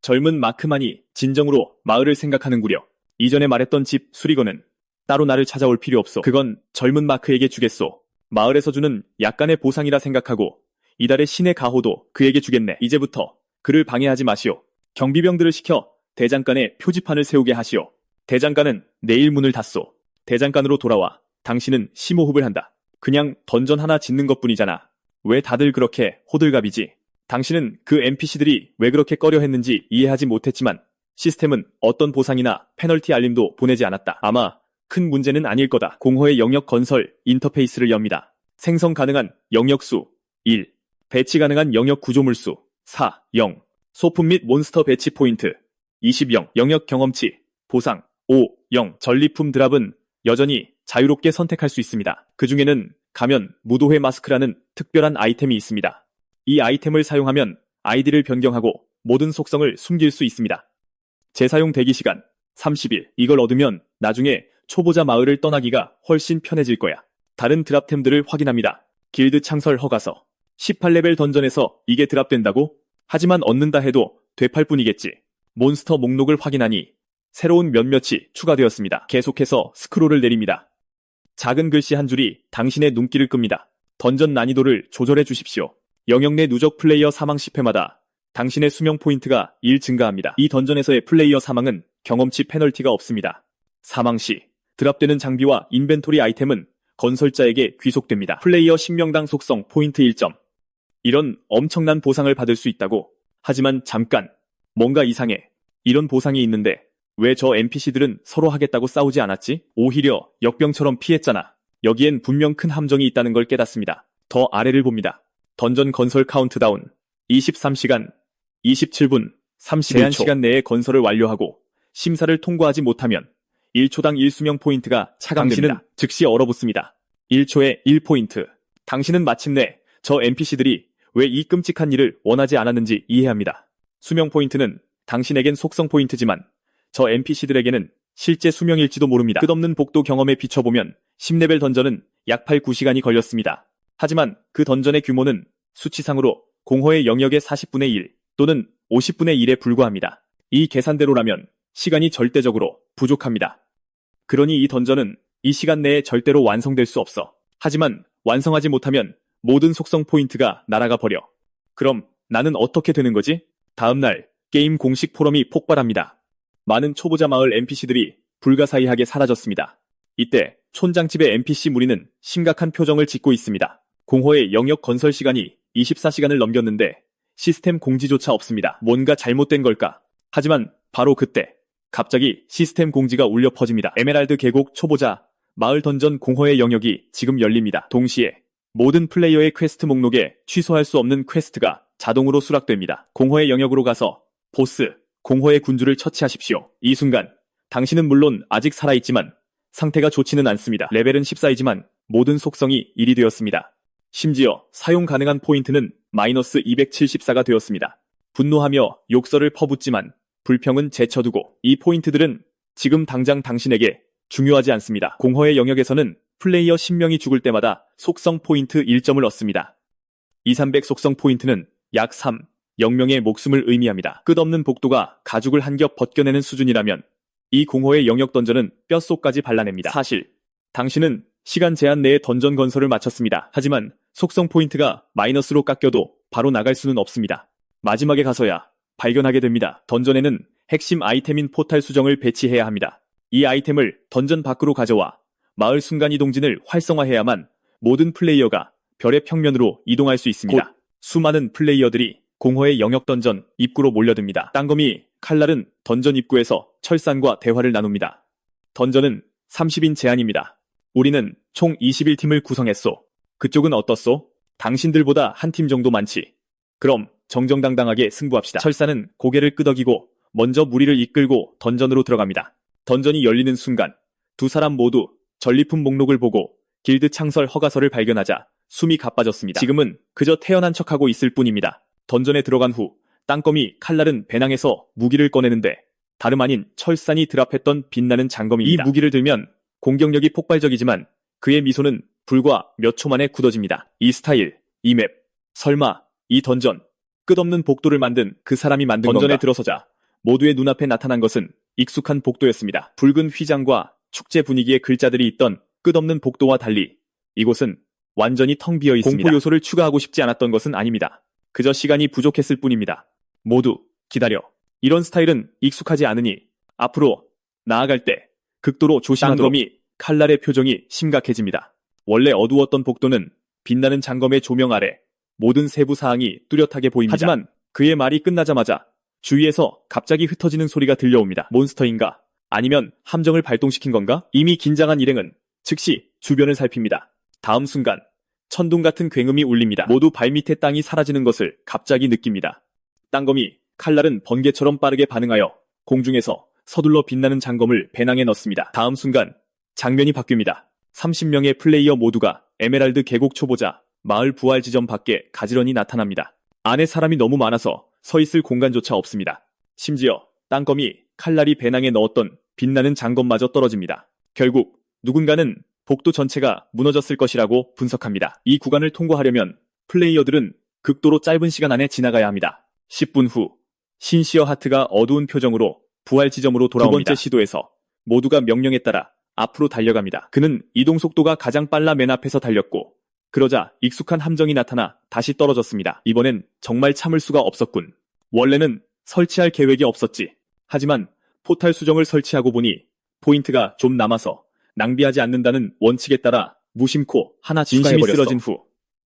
젊은 마크만이 진정으로 마을을 생각하는구려. 이전에 말했던 집 수리건은 따로 나를 찾아올 필요 없소. 그건 젊은 마크에게 주겠소. 마을에서 주는 약간의 보상이라 생각하고 이달의 신의 가호도 그에게 주겠네. 이제부터 그를 방해하지 마시오. 경비병들을 시켜 대장간에 표지판을 세우게 하시오. 대장간은 내일 문을 닫소. 대장간으로 돌아와 당신은 심호흡을 한다. 그냥 던전 하나 짓는 것뿐이잖아. 왜 다들 그렇게 호들갑이지? 당신은 그 NPC들이 왜 그렇게 꺼려했는지 이해하지 못했지만 시스템은 어떤 보상이나 페널티 알림도 보내지 않았다. 아마 큰 문제는 아닐 거다. 공허의 영역 건설 인터페이스를 엽니다. 생성 가능한 영역수 1, 배치 가능한 영역 구조물수 4, 0, 소품 및 몬스터 배치 포인트 20, 0, 영역 경험치 보상 5, 0, 전리품 드랍은 여전히 자유롭게 선택할 수 있습니다. 그 중에는 가면 무도회 마스크라는 특별한 아이템이 있습니다. 이 아이템을 사용하면 아이디를 변경하고 모든 속성을 숨길 수 있습니다. 재사용 대기시간 30일. 이걸 얻으면 나중에 초보자 마을을 떠나기가 훨씬 편해질 거야. 다른 드랍템들을 확인합니다. 길드 창설 허가서 18레벨 던전에서 이게 드랍된다고? 하지만 얻는다 해도 되팔 뿐이겠지. 몬스터 목록을 확인하니 새로운 몇몇이 추가되었습니다. 계속해서 스크롤을 내립니다. 작은 글씨 한 줄이 당신의 눈길을 끕니다. 던전 난이도를 조절해 주십시오. 영역 내 누적 플레이어 사망 10회마다 당신의 수명 포인트가 1 증가합니다. 이 던전에서의 플레이어 사망은 경험치 페널티가 없습니다. 사망 시 드랍되는 장비와 인벤토리 아이템은 건설자에게 귀속됩니다. 플레이어 10명당 속성 포인트 1점. 이런 엄청난 보상을 받을 수 있다고. 하지만 잠깐, 뭔가 이상해. 이런 보상이 있는데 왜 저 NPC들은 서로 하겠다고 싸우지 않았지? 오히려 역병처럼 피했잖아. 여기엔 분명 큰 함정이 있다는 걸 깨닫습니다. 더 아래를 봅니다. 던전 건설 카운트다운 23시간 27분 31초. 제한 시간 내에 건설을 완료하고 심사를 통과하지 못하면 1초당 1수명 포인트가 차감됩니다. 당신은 즉시 얼어붙습니다. 1초에 1포인트. 당신은 마침내 저 NPC들이 왜 이 끔찍한 일을 원하지 않았는지 이해합니다. 수명 포인트는 당신에겐 속성 포인트지만 저 NPC들에게는 실제 수명일지도 모릅니다. 끝없는 복도 경험에 비춰보면 10레벨 던전은 약 8-9시간이 걸렸습니다. 하지만 그 던전의 규모는 수치상으로 공허의 영역의 40분의 1 또는 50분의 1에 불과합니다. 이 계산대로라면 시간이 절대적으로 부족합니다. 그러니 이 던전은 이 시간 내에 절대로 완성될 수 없어. 하지만 완성하지 못하면 모든 속성 포인트가 날아가 버려. 그럼 나는 어떻게 되는 거지? 다음날 게임 공식 포럼이 폭발합니다. 많은 초보자 마을 NPC들이 불가사의하게 사라졌습니다. 이때 촌장집의 NPC 무리는 심각한 표정을 짓고 있습니다. 공허의 영역 건설 시간이 24시간을 넘겼는데 시스템 공지조차 없습니다. 뭔가 잘못된 걸까? 하지만 바로 그때 갑자기 시스템 공지가 울려 퍼집니다. 에메랄드 계곡 초보자 마을 던전 공허의 영역이 지금 열립니다. 동시에 모든 플레이어의 퀘스트 목록에 취소할 수 없는 퀘스트가 자동으로 수락됩니다. 공허의 영역으로 가서 보스 공허의 군주를 처치하십시오. 이 순간 당신은 물론 아직 살아있지만 상태가 좋지는 않습니다. 레벨은 14이지만 모든 속성이 1이 되었습니다. 심지어 사용 가능한 포인트는 마이너스 274가 되었습니다. 분노하며 욕설을 퍼붓지만 불평은 제쳐두고 이 포인트들은 지금 당장 당신에게 중요하지 않습니다. 공허의 영역에서는 플레이어 10명이 죽을 때마다 속성 포인트 1점을 얻습니다. 2300 속성 포인트는 약 0명의 목숨을 의미합니다. 끝없는 복도가 가죽을 한 겹 벗겨내는 수준이라면 이 공허의 영역 던전은 뼛속까지 발라냅니다. 사실 당신은 시간 제한 내에 던전 건설을 마쳤습니다. 하지만 속성 포인트가 마이너스로 깎여도 바로 나갈 수는 없습니다. 마지막에 가서야 발견하게 됩니다. 던전에는 핵심 아이템인 포탈 수정을 배치해야 합니다. 이 아이템을 던전 밖으로 가져와 마을 순간이동진을 활성화해야만 모든 플레이어가 별의 평면으로 이동할 수 있습니다. 곧 수많은 플레이어들이 공허의 영역 던전 입구로 몰려듭니다. 땅거미 칼날은 던전 입구에서 철산과 대화를 나눕니다. 던전은 30인 제한입니다. 우리는 총 21팀을 구성했소. 그쪽은 어떻소? 당신들보다 한 팀 정도 많지. 그럼 정정당당하게 승부합시다. 철사는 고개를 끄덕이고 먼저 무리를 이끌고 던전으로 들어갑니다. 던전이 열리는 순간 두 사람 모두 전리품 목록을 보고 길드 창설 허가서를 발견하자 숨이 가빠졌습니다. 지금은 그저 태어난 척하고 있을 뿐입니다. 던전에 들어간 후 땅거미 칼날은 배낭에서 무기를 꺼내는데 다름 아닌 철산이 드랍했던 빛나는 장검입니다. 이 무기를 들면 공격력이 폭발적이지만 그의 미소는 불과 몇 초 만에 굳어집니다. 이 스타일, 이 맵, 설마 이 던전, 끝없는 복도를 만든 그 사람이 만든 건가? 던전에 들어서자 모두의 눈앞에 나타난 것은 익숙한 복도였습니다. 붉은 휘장과 축제 분위기의 글자들이 있던 끝없는 복도와 달리 이곳은 완전히 텅 비어 있습니다. 공포 요소를 추가하고 싶지 않았던 것은 아닙니다. 그저 시간이 부족했을 뿐입니다. 모두 기다려. 이런 스타일은 익숙하지 않으니 앞으로 나아갈 때 극도로 조심하도록. 장검이 칼날의 표정이 심각해집니다. 원래 어두웠던 복도는 빛나는 장검의 조명 아래 모든 세부 사항이 뚜렷하게 보입니다. 하지만 그의 말이 끝나자마자 주위에서 갑자기 흩어지는 소리가 들려옵니다. 몬스터인가? 아니면 함정을 발동시킨 건가? 이미 긴장한 일행은 즉시 주변을 살핍니다. 다음 순간 천둥 같은 굉음이 울립니다. 모두 발밑에 땅이 사라지는 것을 갑자기 느낍니다. 땅검이 칼날은 번개처럼 빠르게 반응하여 공중에서 서둘러 빛나는 장검을 배낭에 넣습니다. 다음 순간 장면이 바뀝니다. 30명의 플레이어 모두가 에메랄드 계곡 초보자 마을 부활 지점 밖에 가지런히 나타납니다. 안에 사람이 너무 많아서 서 있을 공간조차 없습니다. 심지어 땅검이 칼날이 배낭에 넣었던 빛나는 장검마저 떨어집니다. 결국 누군가는 복도 전체가 무너졌을 것이라고 분석합니다. 이 구간을 통과하려면 플레이어들은 극도로 짧은 시간 안에 지나가야 합니다. 10분 후 신시어 하트가 어두운 표정으로 부활 지점으로 돌아옵니다. 두 번째 시도에서 모두가 명령에 따라 앞으로 달려갑니다. 그는 이동 속도가 가장 빨라 맨 앞에서 달렸고 그러자 익숙한 함정이 나타나 다시 떨어졌습니다. 이번엔 정말 참을 수가 없었군. 원래는 설치할 계획이 없었지. 하지만 포탈 수정을 설치하고 보니 포인트가 좀 남아서 낭비하지 않는다는 원칙에 따라 무심코 하나 추가해버렸어. 쓰러진 후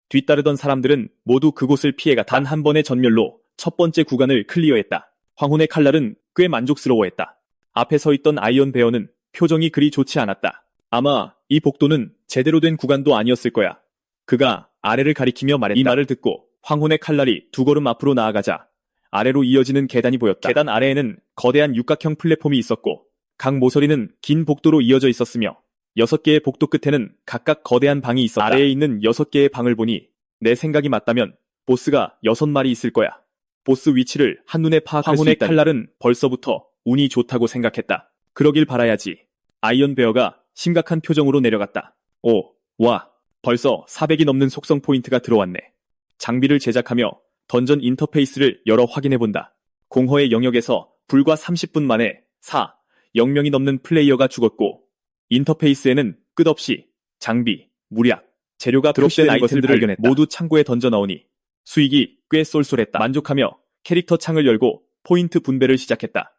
뒤따르던 사람들은 모두 그곳을 피해가 단 한 번의 전멸로 첫 번째 구간을 클리어했다. 황혼의 칼날은 꽤 만족스러워했다. 앞에 서 있던 아이언 베어는 표정이 그리 좋지 않았다. 아마 이 복도는 제대로 된 구간도 아니었을 거야. 그가 아래를 가리키며 말했다. 이 말을 듣고 황혼의 칼날이 두 걸음 앞으로 나아가자 아래로 이어지는 계단이 보였다. 계단 아래에는 거대한 육각형 플랫폼이 있었고 각 모서리는 긴 복도로 이어져 있었으며 6개의 복도 끝에는 각각 거대한 방이 있었다. 아래에 있는 6개의 방을 보니 내 생각이 맞다면 보스가 6마리 있을 거야. 보스 위치를 한눈에 파악할 수 있다니. 황혼의 칼날은 벌써부터 운이 좋다고 생각했다. 그러길 바라야지. 아이언 베어가 심각한 표정으로 내려갔다. 오, 와, 벌써 400이 넘는 속성 포인트가 들어왔네. 장비를 제작하며 던전 인터페이스를 열어 확인해본다. 공허의 영역에서 불과 30분 만에 0명이 넘는 플레이어가 죽었고 인터페이스에는 끝없이 장비, 무력, 재료가 드롭된 아이템들을 발견했다. 모두 창고에 던져 넣으니 수익이 꽤 쏠쏠했다. 만족하며 캐릭터 창을 열고 포인트 분배를 시작했다.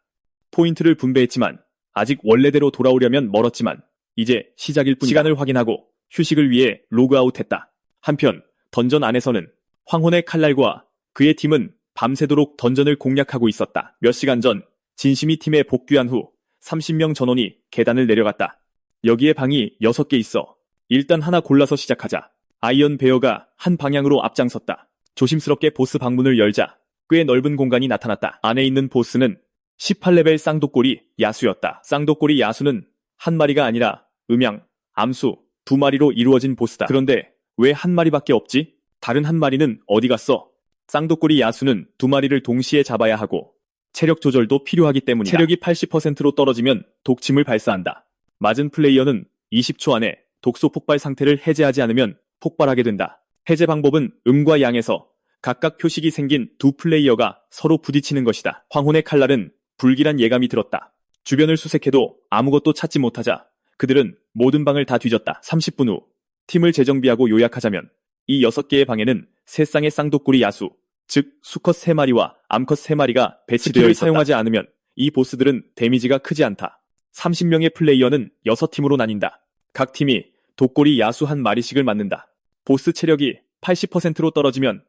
포인트를 분배했지만 아직 원래대로 돌아오려면 멀었지만 이제 시작일 뿐이다. 시간을 확인하고 휴식을 위해 로그아웃했다. 한편 던전 안에서는 황혼의 칼날과 그의 팀은 밤새도록 던전을 공략하고 있었다. 몇 시간 전 진심이 팀에 복귀한 후 30명 전원이 계단을 내려갔다. 여기에 방이 6개 있어. 일단 하나 골라서 시작하자. 아이언 베어가 한 방향으로 앞장섰다. 조심스럽게 보스 방문을 열자 꽤 넓은 공간이 나타났다. 안에 있는 보스는 18레벨 쌍독고리 야수였다. 쌍독고리 야수는 한 마리가 아니라 음양, 암수 2마리로 이루어진 보스다. 그런데 왜 한 마리밖에 없지? 다른 한 마리는 어디 갔어? 쌍독고리 야수는 2마리를 동시에 잡아야 하고 체력 조절도 필요하기 때문이다. 체력이 80%로 떨어지면 독침을 발사한다. 맞은 플레이어는 20초 안에 독소 폭발 상태를 해제하지 않으면 폭발하게 된다. 해제 방법은 음과 양에서 각각 표식이 생긴 두 플레이어가 서로 부딪히는 것이다. 황혼의 칼날은 불길한 예감이 들었다. 주변을 수색해도 아무것도 찾지 못하자 그들은 모든 방을 다 뒤졌다. 30분 후 팀을 재정비하고 요약하자면 이 6개의 방에는 3쌍의 쌍독구리 야수, 즉 수컷 3마리와 암컷 3마리가 배치되어 있었다. 사용하지 않으면 이 보스들은 데미지가 크지 않다. 30명의 플레이어는 6팀으로 나뉜다. 각 팀이 독고리 야수 한 마리씩을 맞는다. 보스 체력이 80%로 떨어지면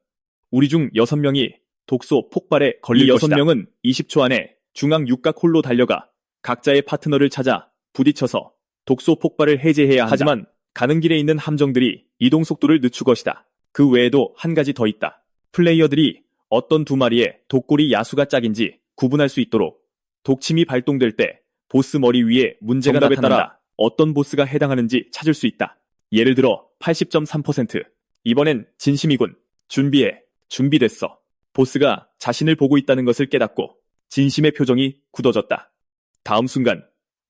우리 중 6명이 독소 폭발에 걸릴 것이다. 이 6명은 20초 안에 중앙 육각 홀로 달려가 각자의 파트너를 찾아 부딪혀서 독소 폭발을 해제해야 한다. 하지만 가는 길에 있는 함정들이 이동 속도를 늦출 것이다. 그 외에도 한 가지 더 있다. 플레이어들이 어떤 두 마리의 독고리 야수가 짝인지 구분할 수 있도록 독침이 발동될 때 보스 머리 위에 문제가 나타난다. 따라 어떤 보스가 해당하는지 찾을 수 있다. 예를 들어 80.3%. 이번엔 진심이군. 준비해. 준비됐어. 보스가 자신을 보고 있다는 것을 깨닫고 진심의 표정이 굳어졌다. 다음 순간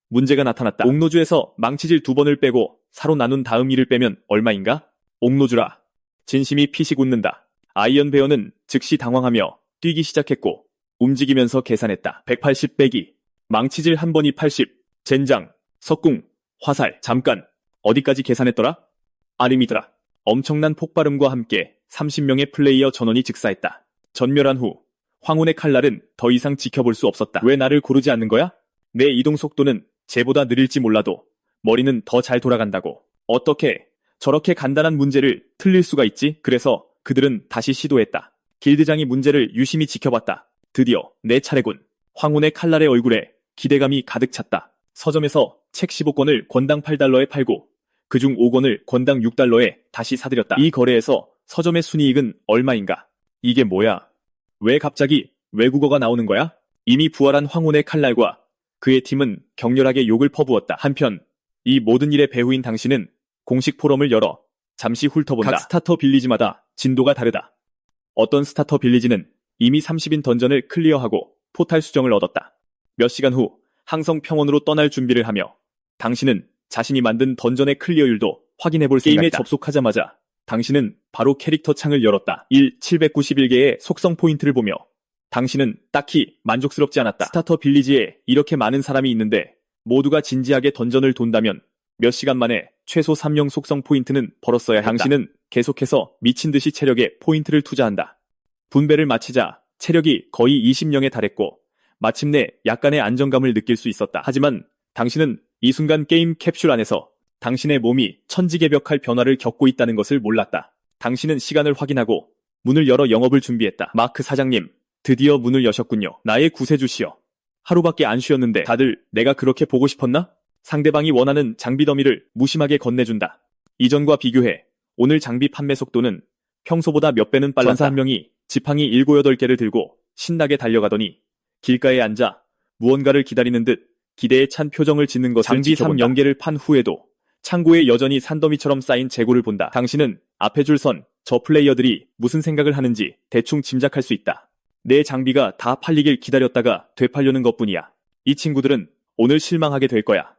문제가 나타났다. 옥노주에서 망치질 2번을 빼고 사로 나눈 다음 이를 빼면 얼마인가? 옥노주라. 진심이 피식 웃는다. 아이언 베어는 즉시 당황하며 뛰기 시작했고 움직이면서 계산했다. 180 빼기 망치질 한 번이 80, 젠장, 석궁, 화살, 잠깐 어디까지 계산했더라? 아림이더라. 엄청난 폭발음과 함께 30명의 플레이어 전원이 즉사했다. 전멸한 후 황혼의 칼날은 더 이상 지켜볼 수 없었다. 왜 나를 고르지 않는 거야? 내 이동 속도는 쟤보다 느릴지 몰라도 머리는 더 잘 돌아간다고. 어떻게 저렇게 간단한 문제를 틀릴 수가 있지? 그래서 그들은 다시 시도했다. 길드장이 문제를 유심히 지켜봤다. 드디어 내 차례군. 황혼의 칼날의 얼굴에 기대감이 가득 찼다. 서점에서 책 15권을 권당 8달러에 팔고 그중 5권을 권당 6달러에 다시 사들였다. 이 거래에서 서점의 순이익은 얼마인가? 이게 뭐야? 왜 갑자기 외국어가 나오는 거야? 이미 부활한 황혼의 칼날과 그의 팀은 격렬하게 욕을 퍼부었다. 한편 이 모든 일의 배후인 당신은 공식 포럼을 열어 잠시 훑어본다. 각 스타터 빌리지마다 진도가 다르다. 어떤 스타터 빌리지는 이미 30인 던전을 클리어하고 포탈 수정을 얻었다. 몇 시간 후 항성 평원으로 떠날 준비를 하며 당신은 자신이 만든 던전의 클리어율도 확인해볼 생각이다. 게임에 접속하자마자 당신은 바로 캐릭터 창을 열었다. 791개의 속성 포인트를 보며 당신은 딱히 만족스럽지 않았다. 스타터 빌리지에 이렇게 많은 사람이 있는데 모두가 진지하게 던전을 돈다면 몇 시간 만에 최소 3령 속성 포인트는 벌었어야 했다. 당신은 계속해서 미친듯이 체력에 포인트를 투자한다. 분배를 마치자 체력이 거의 20령에 달했고 마침내 약간의 안정감을 느낄 수 있었다. 하지만 당신은 이 순간 게임 캡슐 안에서 당신의 몸이 천지개벽할 변화를 겪고 있다는 것을 몰랐다. 당신은 시간을 확인하고 문을 열어 영업을 준비했다. 마크 사장님, 드디어 문을 여셨군요. 나의 구세주시여. 하루밖에 안 쉬었는데 다들 내가 그렇게 보고 싶었나? 상대방이 원하는 장비 더미를 무심하게 건네준다. 이전과 비교해 오늘 장비 판매 속도는 평소보다 몇 배는 빨랐다. 전사 한 명이 지팡이 7, 8개를 들고 신나게 달려가더니 길가에 앉아 무언가를 기다리는 듯 기대에 찬 표정을 짓는 것을 장비 지켜본다. 3연계를 판 후에도 창고에 여전히 산더미처럼 쌓인 재고를 본다. 당신은 앞에 줄 선 저 플레이어들이 무슨 생각을 하는지 대충 짐작할 수 있다. 내 장비가 다 팔리길 기다렸다가 되팔려는 것뿐이야. 이 친구들은 오늘 실망하게 될 거야.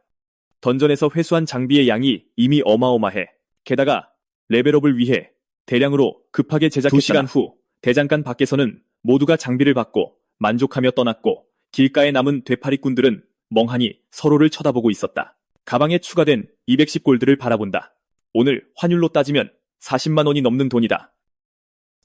던전에서 회수한 장비의 양이 이미 어마어마해. 게다가 레벨업을 위해 대량으로 급하게 제작했다. 2시간 후 대장간 밖에서는 모두가 장비를 받고 만족하며 떠났고 길가에 남은 되팔이꾼들은 멍하니 서로를 쳐다보고 있었다. 가방에 추가된 210골드를 바라본다. 오늘 환율로 따지면 40만 원이 넘는 돈이다.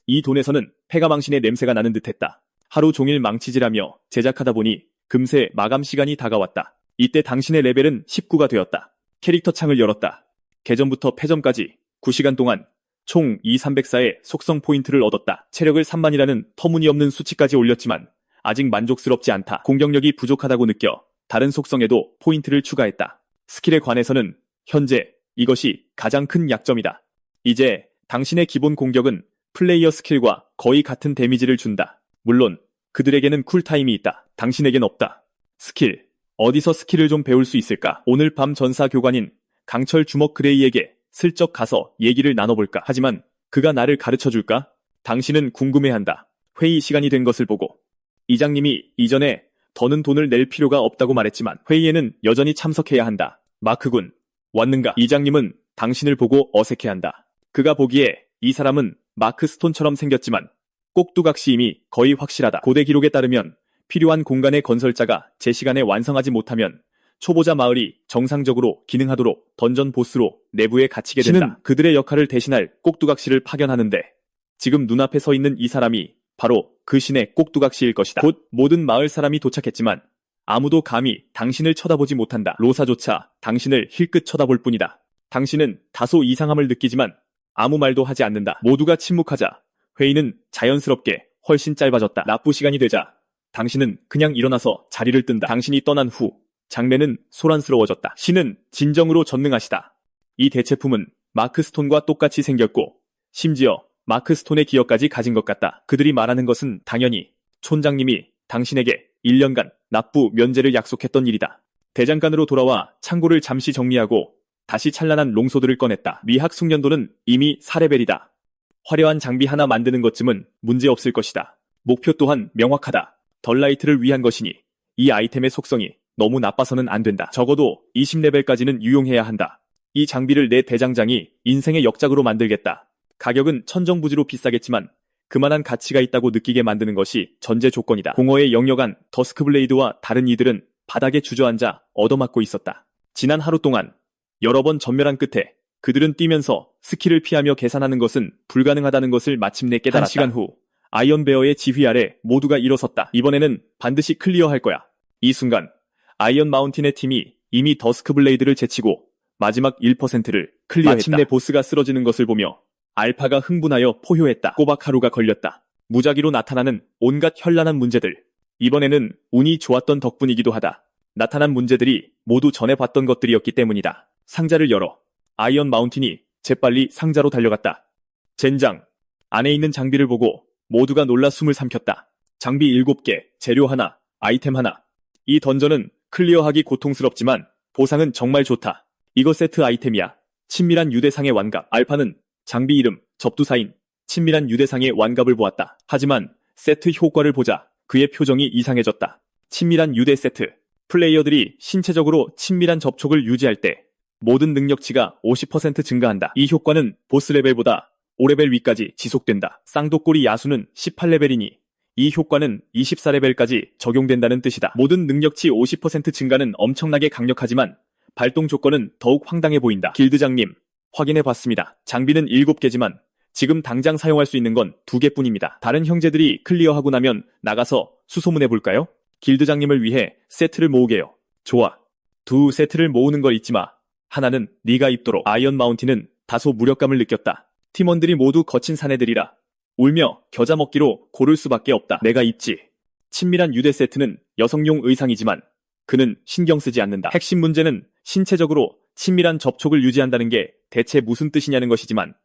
이 돈에서는 패가망신의 냄새가 나는 듯했다. 하루 종일 망치질하며 제작하다 보니 금세 마감 시간이 다가왔다. 이때 당신의 레벨은 19가 되었다. 캐릭터 창을 열었다. 개전부터 패전까지 9시간 동안 총 304의 속성 포인트를 얻었다. 체력을 3만이라는 터무니없는 수치까지 올렸지만 아직 만족스럽지 않다. 공격력이 부족하다고 느껴 다른 속성에도 포인트를 추가했다. 스킬에 관해서는 현재 이것이 가장 큰 약점이다. 이제 당신의 기본 공격은 플레이어 스킬과 거의 같은 데미지를 준다. 물론 그들에게는 쿨타임이 있다. 당신에겐 없다. 스킬. 어디서 스킬을 좀 배울 수 있을까? 오늘 밤 전사 교관인 강철 주먹 그레이에게 슬쩍 가서 얘기를 나눠볼까? 하지만 그가 나를 가르쳐줄까? 당신은 궁금해한다. 회의 시간이 된 것을 보고 이장님이 이전에 더는 돈을 낼 필요가 없다고 말했지만 회의에는 여전히 참석해야 한다. 마크군, 왔는가? 이장님은 당신을 보고 어색해한다. 그가 보기에 이 사람은 마크 스톤처럼 생겼지만 꼭두각시임이 거의 확실하다. 고대 기록에 따르면 필요한 공간의 건설자가 제 시간에 완성하지 못하면 초보자 마을이 정상적으로 기능하도록 던전 보스로 내부에 갇히게 된다. 신은 그들의 역할을 대신할 꼭두각시를 파견하는데 지금 눈앞에 서 있는 이 사람이 바로 그 신의 꼭두각시일 것이다. 곧 모든 마을 사람이 도착했지만 아무도 감히 당신을 쳐다보지 못한다. 로사조차 당신을 힐끗 쳐다볼 뿐이다. 당신은 다소 이상함을 느끼지만 아무 말도 하지 않는다. 모두가 침묵하자 회의는 자연스럽게 훨씬 짧아졌다. 납부 시간이 되자 당신은 그냥 일어나서 자리를 뜬다. 당신이 떠난 후 장면은 소란스러워졌다. 신은 진정으로 전능하시다. 이 대체품은 마크 스톤과 똑같이 생겼고 심지어 마크 스톤의 기억까지 가진 것 같다. 그들이 말하는 것은 당연히 촌장님이 당신에게 1년간 납부 면제를 약속했던 일이다. 대장간으로 돌아와 창고를 잠시 정리하고 다시 찬란한 롱소드를 꺼냈다. 미학 숙련도는 이미 4레벨이다. 화려한 장비 하나 만드는 것쯤은 문제없을 것이다. 목표 또한 명확하다. 덜라이트를 위한 것이니 이 아이템의 속성이 너무 나빠서는 안 된다. 적어도 20레벨까지는 유용해야 한다. 이 장비를 내 대장장이 인생의 역작으로 만들겠다. 가격은 천정부지로 비싸겠지만 그만한 가치가 있다고 느끼게 만드는 것이 전제 조건이다. 공허의 영역안 더스크블레이드와 다른 이들은 바닥에 주저앉아 얻어맞고 있었다. 지난 하루 동안 여러 번 전멸한 끝에 그들은 뛰면서 스킬을 피하며 계산하는 것은 불가능하다는 것을 마침내 깨달았다. 1시간 후 아이언베어의 지휘 아래 모두가 일어섰다. 이번에는 반드시 클리어할 거야. 이 순간 아이언 마운틴의 팀이 이미 더스크블레이드를 제치고 마지막 1%를 클리어했다. 마침내 보스가 쓰러지는 것을 보며 알파가 흥분하여 포효했다. 꼬박 하루가 걸렸다. 무작위로 나타나는 온갖 현란한 문제들. 이번에는 운이 좋았던 덕분이기도 하다. 나타난 문제들이 모두 전에 봤던 것들이었기 때문이다. 상자를 열어 아이언 마운틴이 재빨리 상자로 달려갔다. 젠장. 안에 있는 장비를 보고 모두가 놀라 숨을 삼켰다. 장비 7개, 재료 하나, 아이템 하나. 이 던전은 클리어하기 고통스럽지만 보상은 정말 좋다. 이거 세트 아이템이야. 친밀한 유대상의 완갑. 알파는 장비 이름, 접두사인, 친밀한 유대상의 완갑을 보았다. 하지만 세트 효과를 보자 그의 표정이 이상해졌다. 친밀한 유대 세트. 플레이어들이 신체적으로 친밀한 접촉을 유지할 때 모든 능력치가 50% 증가한다. 이 효과는 보스 레벨보다 5레벨 위까지 지속된다. 쌍독고리 야수는 18레벨이니 이 효과는 24레벨까지 적용된다는 뜻이다. 모든 능력치 50% 증가는 엄청나게 강력하지만 발동 조건은 더욱 황당해 보인다. 길드장님, 확인해봤습니다. 장비는 7개지만 지금 당장 사용할 수 있는 건 2개뿐입니다. 다른 형제들이 클리어하고 나면 나가서 수소문해볼까요? 길드장님을 위해 세트를 모으게요. 좋아. 2세트를 모으는 걸 잊지 마. 하나는 네가 입도록. 아이언 마운틴은 다소 무력감을 느꼈다. 팀원들이 모두 거친 사내들이라 울며 겨자 먹기로 고를 수밖에 없다. 내가 입지. 친밀한 유대 세트는 여성용 의상이지만 그는 신경 쓰지 않는다. 핵심 문제는 신체적으로 친밀한 접촉을 유지한다는 게 대체 무슨 뜻이냐는 것이지만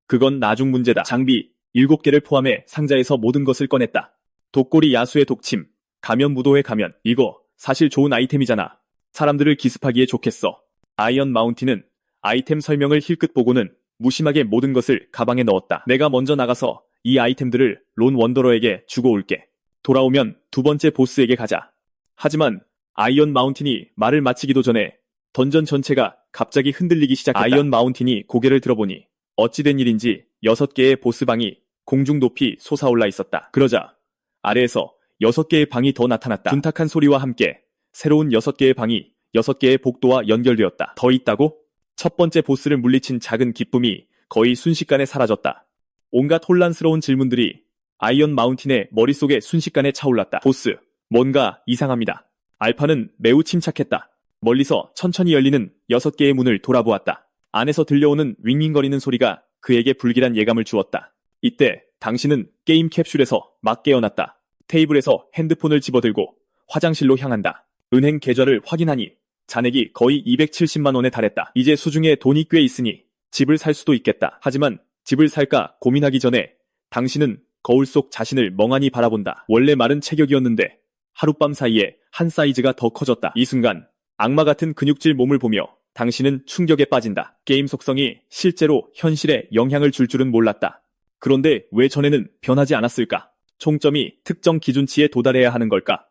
그건 나중 문제다. 장비 7개를 포함해 상자에서 모든 것을 꺼냈다. 독고리 야수의 독침, 가면 무도회 가면. 이거 사실 좋은 아이템이잖아. 사람들을 기습하기에 좋겠어. 아이언 마운틴은 아이템 설명을 힐끗 보고는 무심하게 모든 것을 가방에 넣었다. 내가 먼저 나가서 이 아이템들을 론 원더러에게 주고 올게. 돌아오면 2번째 보스에게 가자. 하지만 아이언 마운틴이 말을 마치기도 전에 던전 전체가 갑자기 흔들리기 시작했다. 아이언 마운틴이 고개를 들어보니 어찌된 일인지 6개의 보스방이 공중 높이 솟아올라 있었다. 그러자 아래에서 6개의 방이 더 나타났다. 둔탁한 소리와 함께 새로운 6개의 방이 6개의 복도와 연결되었다. 더 있다고? 첫 번째 보스를 물리친 작은 기쁨이 거의 순식간에 사라졌다. 온갖 혼란스러운 질문들이 아이언 마운틴의 머릿속에 순식간에 차올랐다. 보스, 뭔가 이상합니다. 알파는 매우 침착했다. 멀리서 천천히 열리는 6개의 문을 돌아보았다. 안에서 들려오는 윙윙거리는 소리가 그에게 불길한 예감을 주었다. 이때 당신은 게임 캡슐에서 막 깨어났다. 테이블에서 핸드폰을 집어들고 화장실로 향한다. 은행 계좌를 확인하니 잔액이 거의 270만 원에 달했다. 이제 수중에 돈이 꽤 있으니 집을 살 수도 있겠다. 하지만 집을 살까 고민하기 전에 당신은 거울 속 자신을 멍하니 바라본다. 원래 마른 체격이었는데 하룻밤 사이에 한 사이즈가 더 커졌다. 이 순간 악마 같은 근육질 몸을 보며 당신은 충격에 빠진다. 게임 속성이 실제로 현실에 영향을 줄 줄은 몰랐다. 그런데 왜 전에는 변하지 않았을까? 총점이 특정 기준치에 도달해야 하는 걸까?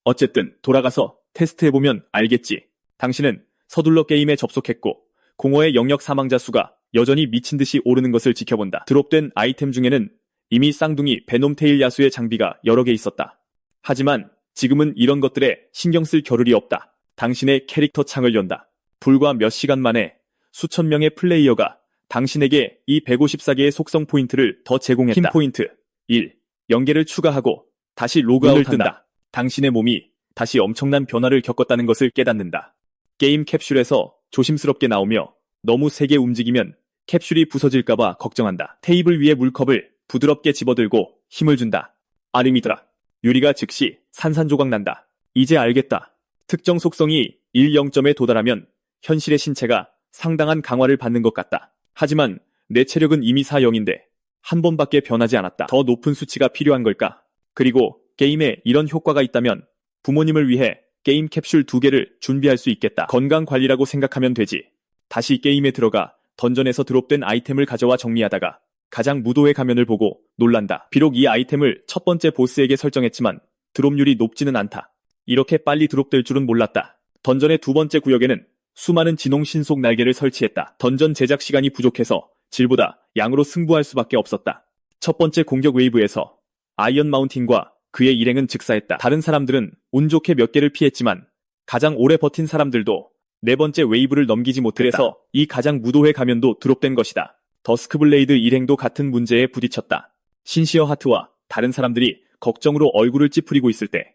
어쨌든 돌아가서 테스트해보면 알겠지. 당신은 서둘러 게임에 접속했고 공허의 영역 사망자 수가 여전히 미친 듯이 오르는 것을 지켜본다. 드롭된 아이템 중에는 이미 쌍둥이 베놈테일 야수의 장비가 여러 개 있었다. 하지만 지금은 이런 것들에 신경 쓸 겨를이 없다. 당신의 캐릭터 창을 연다. 불과 몇 시간 만에 수천 명의 플레이어가 당신에게 이 154개의 속성 포인트를 더 제공했다. 힘 포인트 1. 연계를 추가하고 다시 로그아웃한다. 당신의 몸이 다시 엄청난 변화를 겪었다는 것을 깨닫는다. 게임 캡슐에서 조심스럽게 나오며 너무 세게 움직이면 캡슐이 부서질까봐 걱정한다. 테이블 위에 물컵을 부드럽게 집어들고 힘을 준다. 아르미드라. 유리가 즉시 산산조각 난다. 이제 알겠다. 특정 속성이 1.0점에 도달하면 현실의 신체가 상당한 강화를 받는 것 같다. 하지만 내 체력은 이미 4.0인데 한 번밖에 변하지 않았다. 더 높은 수치가 필요한 걸까? 그리고 게임에 이런 효과가 있다면 부모님을 위해 게임 캡슐 2개를 준비할 수 있겠다. 건강관리라고 생각하면 되지. 다시 게임에 들어가 던전에서 드롭된 아이템을 가져와 정리하다가 가장 무도의 가면을 보고 놀란다. 비록 이 아이템을 첫 번째 보스에게 설정했지만 드롭률이 높지는 않다. 이렇게 빨리 드롭될 줄은 몰랐다. 던전의 두 번째 구역에는 수많은 진홍 신속 날개를 설치했다. 던전 제작 시간이 부족해서 질보다 양으로 승부할 수밖에 없었다. 첫 번째 공격 웨이브에서 아이언 마운틴과 그의 일행은 즉사했다. 다른 사람들은 운 좋게 몇 개를 피했지만 가장 오래 버틴 사람들도 네 번째 웨이브를 넘기지 못했다. 그래서 이 가장 무도회 가면도 드롭된 것이다. 더스크블레이드 일행도 같은 문제에 부딪혔다. 신시어 하트와 다른 사람들이 걱정으로 얼굴을 찌푸리고 있을 때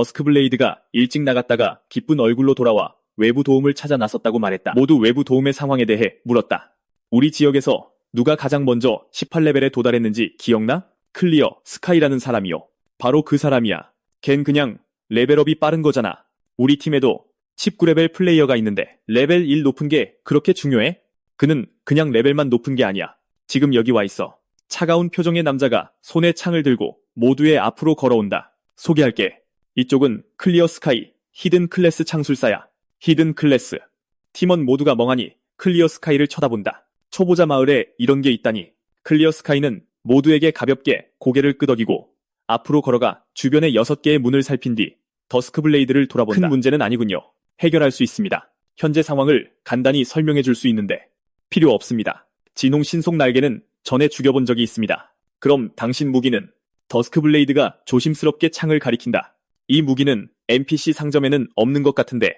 더스크블레이드가 일찍 나갔다가 기쁜 얼굴로 돌아와 외부 도움을 찾아 나섰다고 말했다. 모두 외부 도움의 상황에 대해 물었다. 우리 지역에서 누가 가장 먼저 18레벨에 도달했는지 기억나? 클리어 스카이라는 사람이요. 바로 그 사람이야. 걘 그냥 레벨업이 빠른 거잖아. 우리 팀에도 19레벨 플레이어가 있는데 레벨 1 높은 게 그렇게 중요해? 그는 그냥 레벨만 높은 게 아니야. 지금 여기 와 있어. 차가운 표정의 남자가 손에 창을 들고 모두의 앞으로 걸어온다. 소개할게. 이쪽은 클리어 스카이, 히든 클래스 창술사야. 히든 클래스. 팀원 모두가 멍하니 클리어 스카이를 쳐다본다. 초보자 마을에 이런 게 있다니. 클리어 스카이는 모두에게 가볍게 고개를 끄덕이고 앞으로 걸어가 주변의 6개의 문을 살핀 뒤 더스크블레이드를 돌아본다. 큰 문제는 아니군요. 해결할 수 있습니다. 현재 상황을 간단히 설명해 줄 수 있는데 필요 없습니다. 진홍 신속 날개는 전에 죽여본 적이 있습니다. 그럼 당신 무기는? 더스크블레이드가 조심스럽게 창을 가리킨다. 이 무기는 NPC 상점에는 없는 것 같은데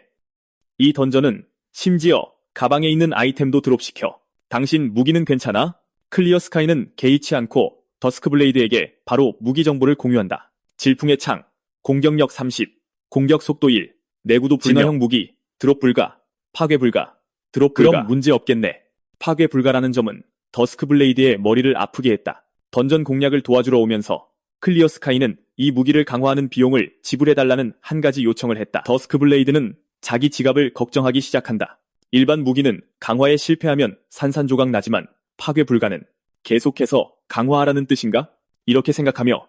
이 던전은 심지어 가방에 있는 아이템도 드롭시켜. 당신 무기는 괜찮아? 클리어 스카이는 개의치 않고 더스크블레이드에게 바로 무기 정보를 공유한다. 질풍의 창, 공격력 30, 공격 속도 1, 내구도 불명, 진화형 무기, 드롭 불가, 파괴 불가, 드롭 불가. 그럼 문제 없겠네. 파괴 불가라는 점은 더스크블레이드의 머리를 아프게 했다. 던전 공략을 도와주러 오면서 클리어 스카이는 이 무기를 강화하는 비용을 지불해달라는 한 가지 요청을 했다. 더스크블레이드는 자기 지갑을 걱정하기 시작한다. 일반 무기는 강화에 실패하면 산산조각 나지만 파괴 불가는 계속해서 강화하라는 뜻인가? 이렇게 생각하며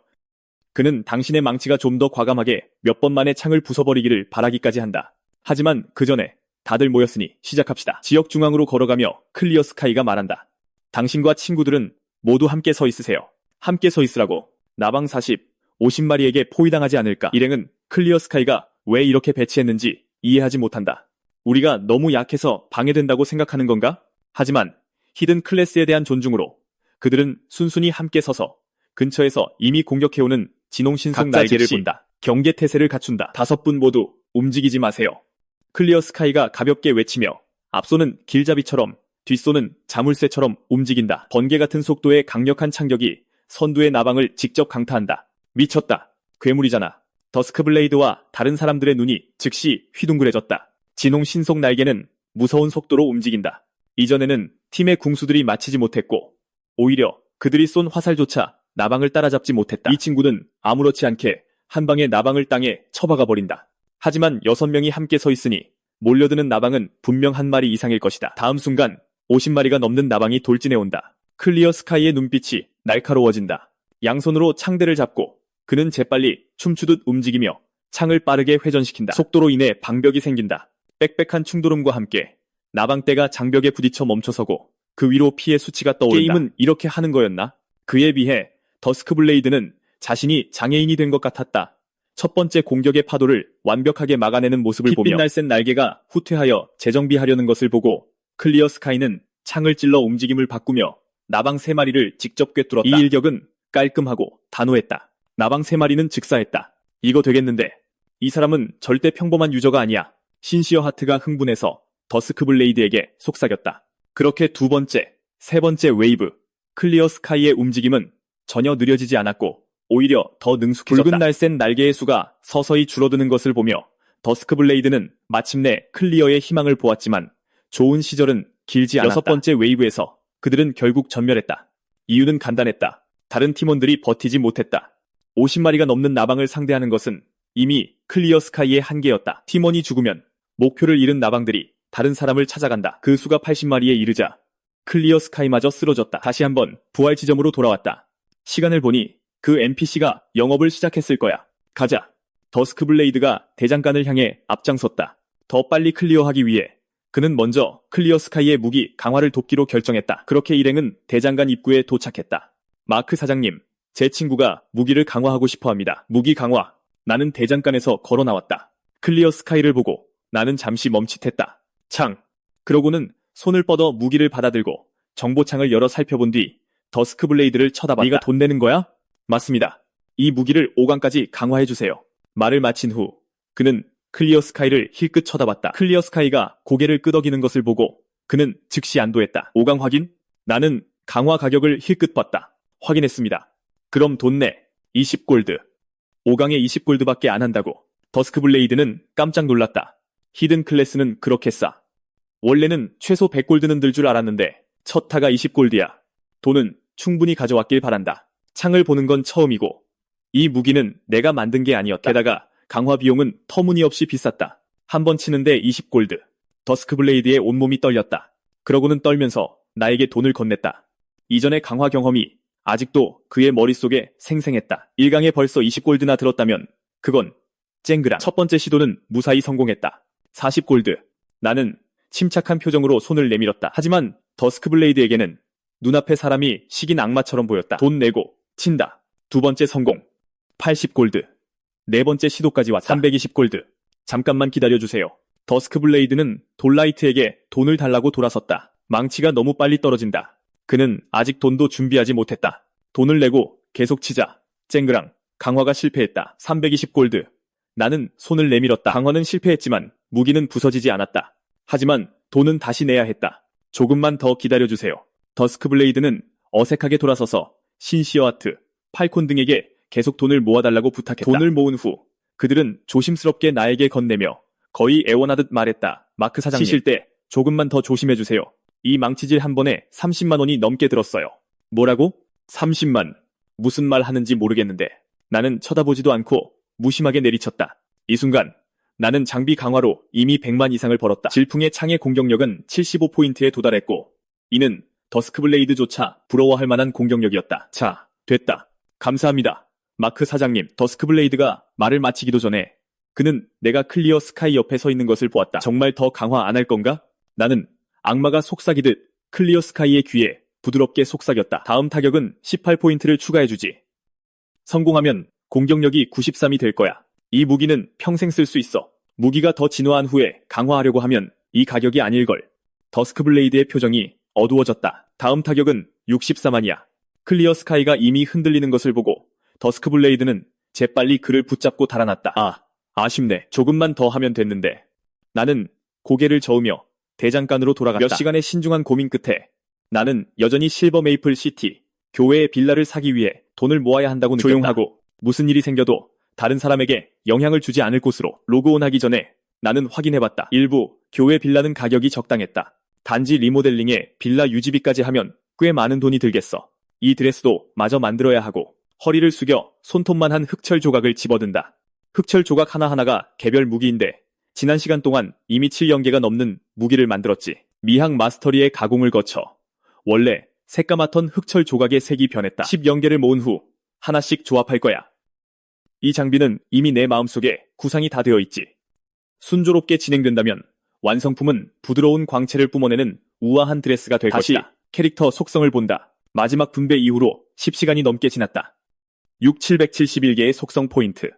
그는 당신의 망치가 좀 더 과감하게 몇 번 만에 창을 부숴버리기를 바라기까지 한다. 하지만 그 전에 다들 모였으니 시작합시다. 지역 중앙으로 걸어가며 클리어 스카이가 말한다. 당신과 친구들은 모두 함께 서 있으세요. 함께 서 있으라고. 나방 40, 50마리에게 포위당하지 않을까. 일행은 클리어 스카이가 왜 이렇게 배치했는지 이해하지 못한다. 우리가 너무 약해서 방해된다고 생각하는 건가? 하지만 히든 클래스에 대한 존중으로 그들은 순순히 함께 서서 근처에서 이미 공격해오는 진홍신속 날개를 본다. 경계태세를 갖춘다. 5분 모두 움직이지 마세요. 클리어 스카이가 가볍게 외치며 앞소는 길잡이처럼 뒷소는 자물쇠처럼 움직인다. 번개 같은 속도의 강력한 창격이 선두의 나방을 직접 강타한다. 미쳤다. 괴물이잖아. 더스크블레이드와 다른 사람들의 눈이 즉시 휘둥그레졌다. 진홍 신속 날개는 무서운 속도로 움직인다. 이전에는 팀의 궁수들이 맞히지 못했고 오히려 그들이 쏜 화살조차 나방을 따라잡지 못했다. 이 친구는 아무렇지 않게 한 방에 나방을 땅에 쳐박아 버린다. 하지만 6명이 함께 서 있으니 몰려드는 나방은 분명 한 마리 이상일 것이다. 다음 순간 50마리가 넘는 나방이 돌진해온다. 클리어 스카이의 눈빛이 날카로워진다. 양손으로 창대를 잡고 그는 재빨리 춤추듯 움직이며 창을 빠르게 회전시킨다. 속도로 인해 방벽이 생긴다. 빽빽한 충돌음과 함께 나방떼가 장벽에 부딪혀 멈춰서고 그 위로 피해 수치가 떠오른다. 게임은 이렇게 하는 거였나? 그에 비해 더스크블레이드는 자신이 장애인이 된 것 같았다. 첫 번째 공격의 파도를 완벽하게 막아내는 모습을 보며 핏빛 날쌘 날개가 후퇴하여 재정비하려는 것을 보고 클리어 스카이는 창을 찔러 움직임을 바꾸며 나방 3마리를 직접 꿰뚫었다. 이 일격은 깔끔하고 단호했다. 나방 3마리는 즉사했다. 이거 되겠는데. 이 사람은 절대 평범한 유저가 아니야. 신시어 하트가 흥분해서 더스크블레이드에게 속삭였다. 그렇게 두 번째, 세 번째 웨이브, 클리어 스카이의 움직임은 전혀 느려지지 않았고 오히려 더 능숙해졌다. 붉은 날쌘 날개의 수가 서서히 줄어드는 것을 보며 더스크블레이드는 마침내 클리어의 희망을 보았지만 좋은 시절은 길지 않았다. 6번째 웨이브에서 그들은 결국 전멸했다. 이유는 간단했다. 다른 팀원들이 버티지 못했다. 50마리가 넘는 나방을 상대하는 것은 이미 클리어 스카이의 한계였다. 팀원이 죽으면 목표를 잃은 나방들이 다른 사람을 찾아간다. 그 수가 80마리에 이르자 클리어 스카이마저 쓰러졌다. 다시 한번 부활 지점으로 돌아왔다. 시간을 보니 그 NPC가 영업을 시작했을 거야. 가자. 더스크블레이드가 대장간을 향해 앞장섰다. 더 빨리 클리어하기 위해 그는 먼저 클리어 스카이의 무기 강화를 돕기로 결정했다. 그렇게 일행은 대장간 입구에 도착했다. 마크 사장님, 제 친구가 무기를 강화하고 싶어합니다. 무기 강화. 나는 대장간에서 걸어 나왔다. 클리어 스카이를 보고 나는 잠시 멈칫했다. 창. 그러고는 손을 뻗어 무기를 받아들고 정보창을 열어 살펴본 뒤 더스크블레이드를 쳐다봤다. 네가 돈 내는 거야? 맞습니다. 이 무기를 5강까지 강화해주세요. 말을 마친 후 그는 클리어 스카이를 힐끗 쳐다봤다. 클리어 스카이가 고개를 끄덕이는 것을 보고 그는 즉시 안도했다. 5강 확인? 나는 강화 가격을 힐끗 봤다. 확인했습니다. 그럼 돈 내. 20골드. 5강에 20골드밖에 안 한다고. 더스크블레이드는 깜짝 놀랐다. 히든 클래스는 그렇게 싸. 원래는 최소 100골드는 들 줄 알았는데 첫 타가 20골드야. 돈은 충분히 가져왔길 바란다. 창을 보는 건 처음이고 이 무기는 내가 만든 게 아니었다. 게다가 강화 비용은 터무니없이 비쌌다. 한 번 치는데 20골드. 더스크블레이드의 온몸이 떨렸다. 그러고는 떨면서 나에게 돈을 건넸다. 이전의 강화 경험이 아직도 그의 머릿속에 생생했다. 1강에 벌써 20골드나 들었다면 그건 쨍그랑. 첫 번째 시도는 무사히 성공했다. 40골드. 나는 침착한 표정으로 손을 내밀었다. 하지만 더스크블레이드에게는 눈앞의 사람이 식인 악마처럼 보였다. 돈 내고 친다. 두 번째 성공. 80골드. 네 번째 시도까지 왔다. 320골드. 잠깐만 기다려주세요. 더스크블레이드는 돌라이트에게 돈을 달라고 돌아섰다. 망치가 너무 빨리 떨어진다. 그는 아직 돈도 준비하지 못했다. 돈을 내고 계속 치자. 쨍그랑. 강화가 실패했다. 320골드. 나는 손을 내밀었다. 강화는 실패했지만 무기는 부서지지 않았다. 하지만 돈은 다시 내야 했다. 조금만 더 기다려주세요. 더스크블레이드는 어색하게 돌아서서 신시어하트, 팔콘 등에게 계속 돈을 모아달라고 부탁했다. 돈을 모은 후 그들은 조심스럽게 나에게 건네며 거의 애원하듯 말했다. 마크 사장님, 치실 때 조금만 더 조심해주세요. 이 망치질 한 번에 30만 원이 넘게 들었어요. 뭐라고? 30만. 무슨 말 하는지 모르겠는데. 나는 쳐다보지도 않고 무심하게 내리쳤다. 이 순간 나는 장비 강화로 이미 100만 이상을 벌었다. 질풍의 창의 공격력은 75포인트에 도달했고 이는 더스크블레이드조차 부러워할 만한 공격력이었다. 자, 됐다. 감사합니다. 마크 사장님. 더스크블레이드가 말을 마치기도 전에 그는 내가 클리어 스카이 옆에 서 있는 것을 보았다. 정말 더 강화 안 할 건가? 나는 악마가 속삭이듯 클리어 스카이의 귀에 부드럽게 속삭였다. 다음 타격은 18포인트를 추가해주지. 성공하면 공격력이 93이 될 거야. 이 무기는 평생 쓸 수 있어. 무기가 더 진화한 후에 강화하려고 하면 이 가격이 아닐걸. 더스크블레이드의 표정이 어두워졌다. 다음 타격은 64만이야. 클리어 스카이가 이미 흔들리는 것을 보고 더스크블레이드는 재빨리 그를 붙잡고 달아났다. 아쉽네. 조금만 더 하면 됐는데. 나는 고개를 저으며 대장간으로 돌아갔다. 몇 시간의 신중한 고민 끝에 나는 여전히 실버 메이플 시티 교회의 빌라를 사기 위해 돈을 모아야 한다고 느꼈다. 조용하고 무슨 일이 생겨도 다른 사람에게 영향을 주지 않을 곳으로 로그온하기 전에 나는 확인해봤다. 일부 교회 빌라는 가격이 적당했다. 단지 리모델링에 빌라 유지비까지 하면 꽤 많은 돈이 들겠어. 이 드레스도 마저 만들어야 하고 허리를 숙여 손톱만한 흑철 조각을 집어든다. 흑철 조각 하나하나가 개별 무기인데 지난 시간 동안 이미 7연계가 넘는 무기를 만들었지. 미학 마스터리의 가공을 거쳐 원래 새까맣던 흑철 조각의 색이 변했다. 10연계를 모은 후 하나씩 조합할 거야. 이 장비는 이미 내 마음속에 구상이 다 되어 있지. 순조롭게 진행된다면 완성품은 부드러운 광채를 뿜어내는 우아한 드레스가 될 것이다. 캐릭터 속성을 본다. 마지막 분배 이후로 10시간이 넘게 지났다. 771개의 속성 포인트.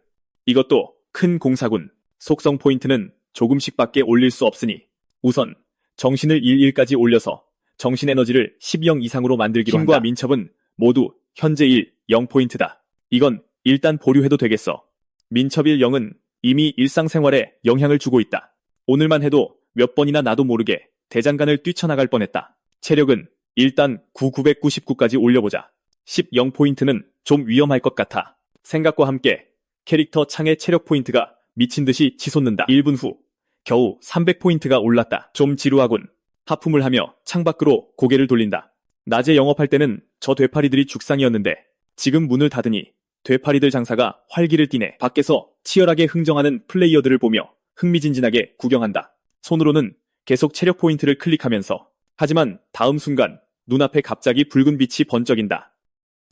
이것도 큰 공사군. 속성 포인트는 조금씩밖에 올릴 수 없으니 우선 정신을 11까지 올려서 정신 에너지를 12 이상으로 만들기로 한다. 힘과 민첩은 모두 현재 0포인트다. 이건 일단 보류해도 되겠어. 민첩 0은 이미 일상생활에 영향을 주고 있다. 오늘만 해도 몇 번이나 나도 모르게 대장간을 뛰쳐나갈 뻔했다. 체력은 일단 9,999까지 올려보자. 10포인트는 좀 위험할 것 같아. 생각과 함께 캐릭터 창의 체력 포인트가 미친듯이 치솟는다. 1분 후 겨우 300포인트가 올랐다. 좀 지루하군. 하품을 하며 창밖으로 고개를 돌린다. 낮에 영업할 때는 저 되파리들이 죽상이었는데 지금 문을 닫으니 되파리들 장사가 활기를 띠네. 밖에서 치열하게 흥정하는 플레이어들을 보며 흥미진진하게 구경한다. 손으로는 계속 체력 포인트를 클릭하면서 하지만 다음 순간 눈앞에 갑자기 붉은 빛이 번쩍인다.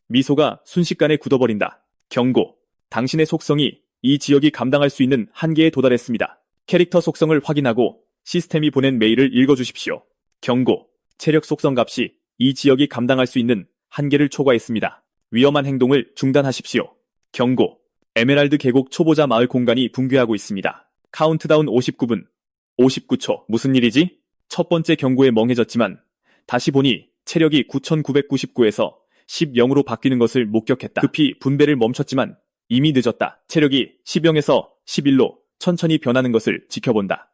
미소가 순식간에 굳어버린다. 경고. 당신의 속성이 이 지역이 감당할 수 있는 한계에 도달했습니다. 캐릭터 속성을 확인하고 시스템이 보낸 메일을 읽어주십시오. 경고. 체력 속성 값이 이 지역이 감당할 수 있는 한계를 초과했습니다. 위험한 행동을 중단하십시오. 경고. 에메랄드 계곡 초보자 마을 공간이 붕괴하고 있습니다. 카운트다운 59분 59초. 무슨 일이지? 첫 번째 경고에 멍해졌지만 다시 보니 체력이 9,999에서 10으로 바뀌는 것을 목격했다. 급히 분배를 멈췄지만 이미 늦었다. 체력이 10에서 11로 천천히 변하는 것을 지켜본다.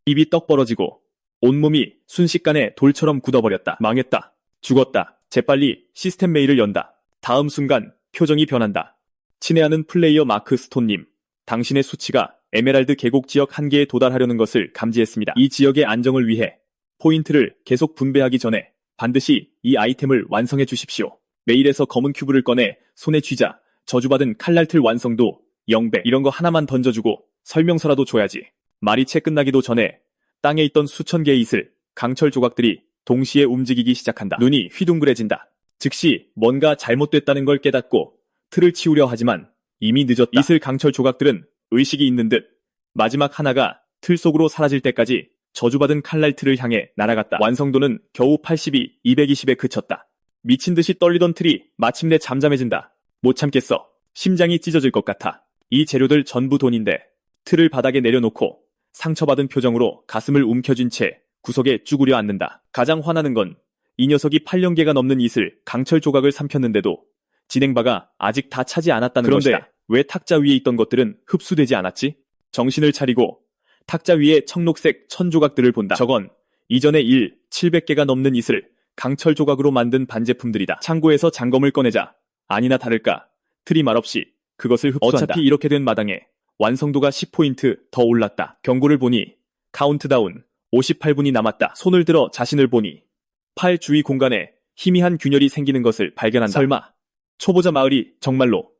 입이 떡 벌어지고 온몸이 순식간에 돌처럼 굳어버렸다. 망했다. 죽었다. 재빨리 시스템 메일을 연다. 다음 순간 표정이 변한다. 친애하는 플레이어 마크 스톤님, 당신의 수치가 에메랄드 계곡 지역 한계에 도달하려는 것을 감지했습니다. 이 지역의 안정을 위해 포인트를 계속 분배하기 전에 반드시 이 아이템을 완성해 주십시오. 메일에서 검은 큐브를 꺼내 손에 쥐자 저주받은 칼날틀 완성도 0배. 이런 거 하나만 던져주고 설명서라도 줘야지. 말이 채 끝나기도 전에 땅에 있던 수천 개의 이슬, 강철 조각들이 동시에 움직이기 시작한다. 눈이 휘둥그레진다. 즉시 뭔가 잘못됐다는 걸 깨닫고 틀을 치우려 하지만 이미 늦었다. 이슬 강철 조각들은 의식이 있는 듯 마지막 하나가 틀 속으로 사라질 때까지 저주받은 칼날 틀을 향해 날아갔다. 완성도는 겨우 82, 220에 그쳤다. 미친듯이 떨리던 틀이 마침내 잠잠해진다. 못 참겠어. 심장이 찢어질 것 같아. 이 재료들 전부 돈인데 틀을 바닥에 내려놓고 상처받은 표정으로 가슴을 움켜쥔 채 구석에 쭈그려 앉는다. 가장 화나는 건 이 녀석이 8년계가 넘는 이슬 강철 조각을 삼켰는데도 진행바가 아직 다 차지 않았다는 것이다. 그런데 왜 탁자 위에 있던 것들은 흡수되지 않았지? 정신을 차리고 탁자 위에 청록색 천조각들을 본다. 저건 이전에 700개가 넘는 이슬 강철 조각으로 만든 반제품들이다. 창고에서 장검을 꺼내자 아니나 다를까 틀이 말없이 그것을 흡수한다. 어차피 이렇게 된 마당에 완성도가 10포인트 더 올랐다. 경고를 보니 카운트다운 58분이 남았다. 손을 들어 자신을 보니 팔 주위 공간에 희미한 균열이 생기는 것을 발견한다. 설마 초보자 마을이 정말로